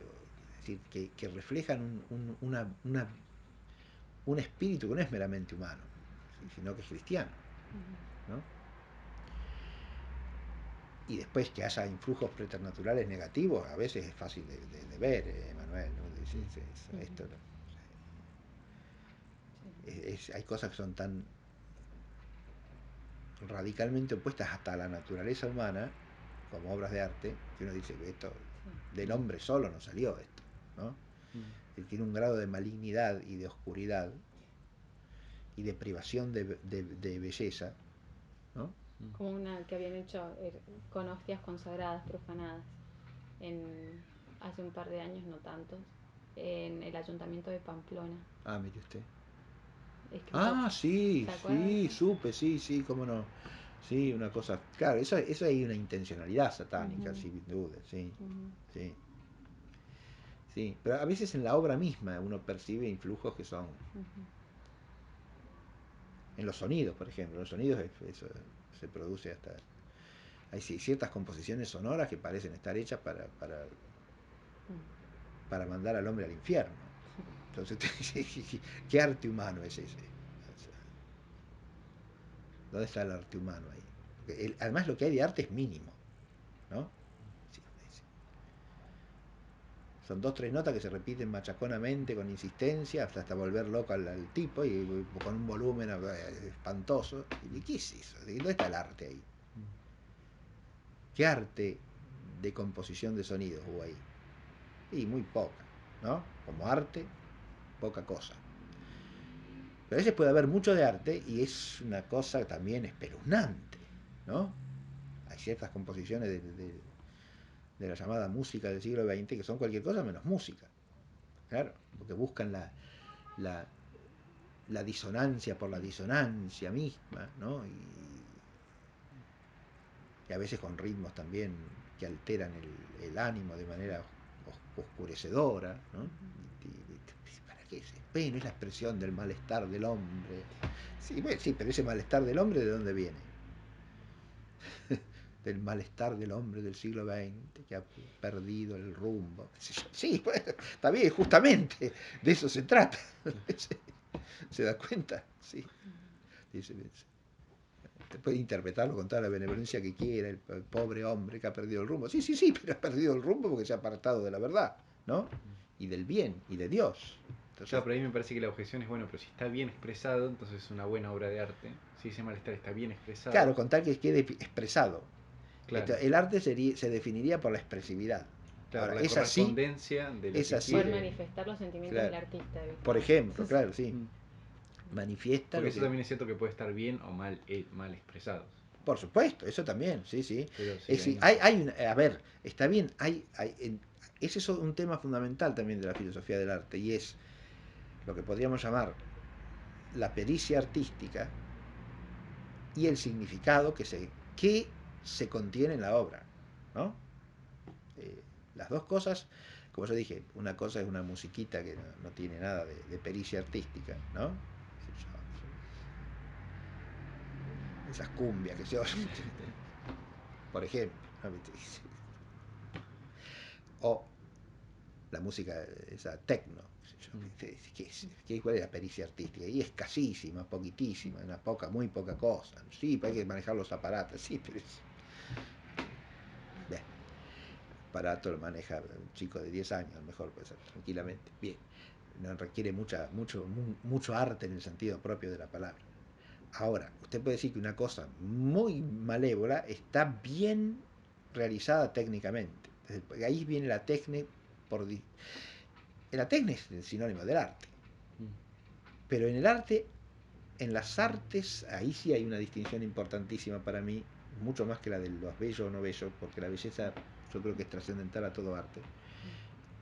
decir, que reflejan un espíritu que no es meramente humano, sino que es cristiano, ¿no? Y después que haya influjos preternaturales negativos, a veces es fácil de ver, Manuel, ¿no? Esto, hay cosas que son tan radicalmente opuestas hasta a la naturaleza humana, como obras de arte, que uno dice que esto del hombre solo no salió esto, ¿no? Tiene un grado de malignidad y de oscuridad y de privación de belleza, ¿no? Como una que habían hecho con hostias consagradas, profanadas, hace un par de años, no tantos, en el ayuntamiento de Pamplona. Ah, mire usted. Escrito, Sí, ¿se acuerda de sí, eso? supe, sí, cómo no. Sí, una cosa. Claro, eso hay una intencionalidad satánica, sin duda, sí, sí. Sí, pero a veces en la obra misma uno percibe influjos que son. En los sonidos, por ejemplo. En los sonidos eso se produce hasta. Hay ciertas composiciones sonoras que parecen estar hechas para mandar al hombre al infierno. Entonces, ¿qué arte humano es ese? ¿Dónde está el arte humano ahí? Porque además lo que hay de arte es mínimo, ¿no? Sí, sí. Son dos, tres notas que se repiten machaconamente, con insistencia, hasta volver loco al tipo, y con un volumen espantoso. ¿Y qué es eso? ¿Dónde está el arte ahí? ¿Qué arte de composición de sonidos hubo ahí? Y muy poca, ¿no? Como arte, poca cosa. Pero a veces puede haber mucho de arte y es una cosa también espeluznante, ¿no? Hay ciertas composiciones de la llamada música del siglo XX que son cualquier cosa menos música, claro, porque buscan la, la disonancia por la disonancia misma, ¿no? Y a veces con ritmos también que alteran el ánimo de manera oscurecedora, ¿no? ¿Para qué es? Bueno, es la expresión del malestar del hombre. Sí, bueno, sí, pero ese malestar del hombre, ¿de dónde viene? Del malestar del hombre del siglo XX que ha perdido el rumbo. Sí, bueno, está bien, justamente de eso se trata. ¿Se da cuenta? Sí. Dice, puede interpretarlo con toda la benevolencia que quiera, el pobre hombre que ha perdido el rumbo. Sí, pero ha perdido el rumbo porque se ha apartado de la verdad, ¿no? Y del bien, y de Dios. Entonces, claro, pero ahí me parece que la objeción es, bueno, pero si está bien expresado, entonces es una buena obra de arte. Si ese malestar está bien expresado. claro, con tal que quede expresado. Claro. El arte se definiría por la expresividad. Claro, Ahora, la es así, correspondencia de lo es que así. Poder quiere. manifestar los sentimientos Claro. del artista, ¿viste? Por ejemplo, claro, sí. Manifiesta Porque lo eso que. también es cierto que puede estar bien o mal expresados. Por supuesto, eso también, sí. Pero sí, Es hay decir, un... a ver, está bien, ese es un tema fundamental también de la filosofía del arte, y es lo que podríamos llamar la pericia artística y el significado que se contiene en la obra, ¿no? Las dos cosas, como yo dije, una cosa es una musiquita que no tiene nada de pericia artística, ¿no? Esas cumbias que se oyen, por ejemplo, ¿no? O la música esa techno, ¿cuál es la pericia artística? Y escasísima, poquitísima, muy poca cosa. Sí, pero hay que manejar los aparatos, sí, pero bien, el aparato lo maneja un chico de 10 años, mejor puede ser, tranquilamente, bien. No requiere mucho arte en el sentido propio de la palabra. Ahora, usted puede decir que una cosa muy malévola está bien realizada técnicamente. Ahí viene la técnica por... La técnica es el sinónimo del arte. Pero en el arte en las artes, ahí sí hay una distinción importantísima para mí, mucho más que la de los bellos o no bellos, porque la belleza yo creo que es trascendental a todo arte.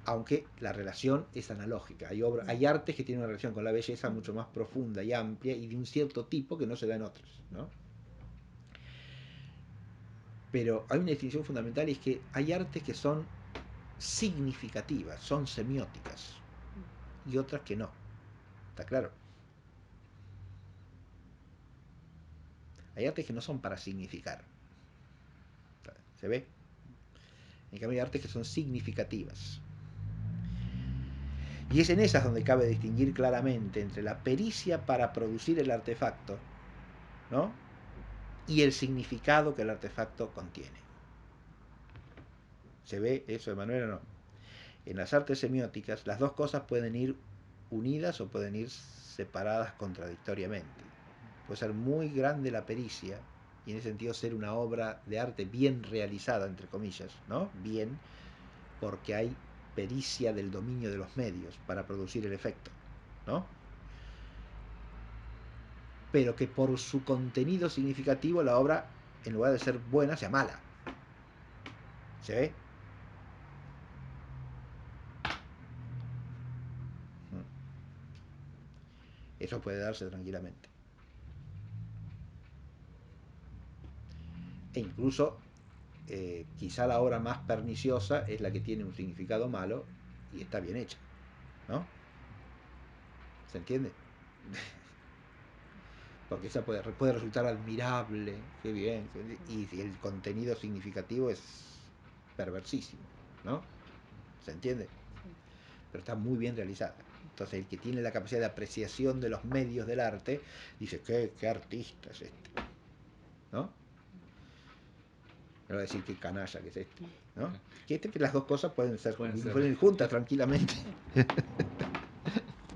Aunque la relación es analógica. Hay artes que tienen una relación con la belleza mucho más profunda y amplia y de un cierto tipo que no se da en otros, ¿no? Pero hay una distinción fundamental y es que hay artes que son significativas, son semióticas, y otras que no. ¿Está claro? Hay artes que no son para significar. ¿Se ve? En cambio hay artes que son significativas. Y es en esas donde cabe distinguir claramente entre la pericia para producir el artefacto, ¿no?, y el significado que el artefacto contiene. ¿Se ve eso, Emanuel, o no? En las artes semióticas las dos cosas pueden ir unidas o pueden ir separadas contradictoriamente. Puede ser muy grande la pericia y en ese sentido ser una obra de arte bien realizada, entre comillas, ¿no? Bien, porque hay pericia del dominio de los medios para producir el efecto, ¿no? Pero que por su contenido significativo la obra, en lugar de ser buena, sea mala. ¿Se ve? Eso puede darse tranquilamente. E incluso, quizá la obra más perniciosa es la que tiene un significado malo y está bien hecha, ¿no? ¿Se entiende? Porque esa puede resultar admirable, qué bien, y el contenido significativo es perversísimo, ¿no? ¿Se entiende? Sí. Pero está muy bien realizada. Entonces el que tiene la capacidad de apreciación de los medios del arte dice, qué artista es este, ¿no? No va a decir qué canalla que es este, ¿no? Que las dos cosas pueden ir juntas tranquilamente.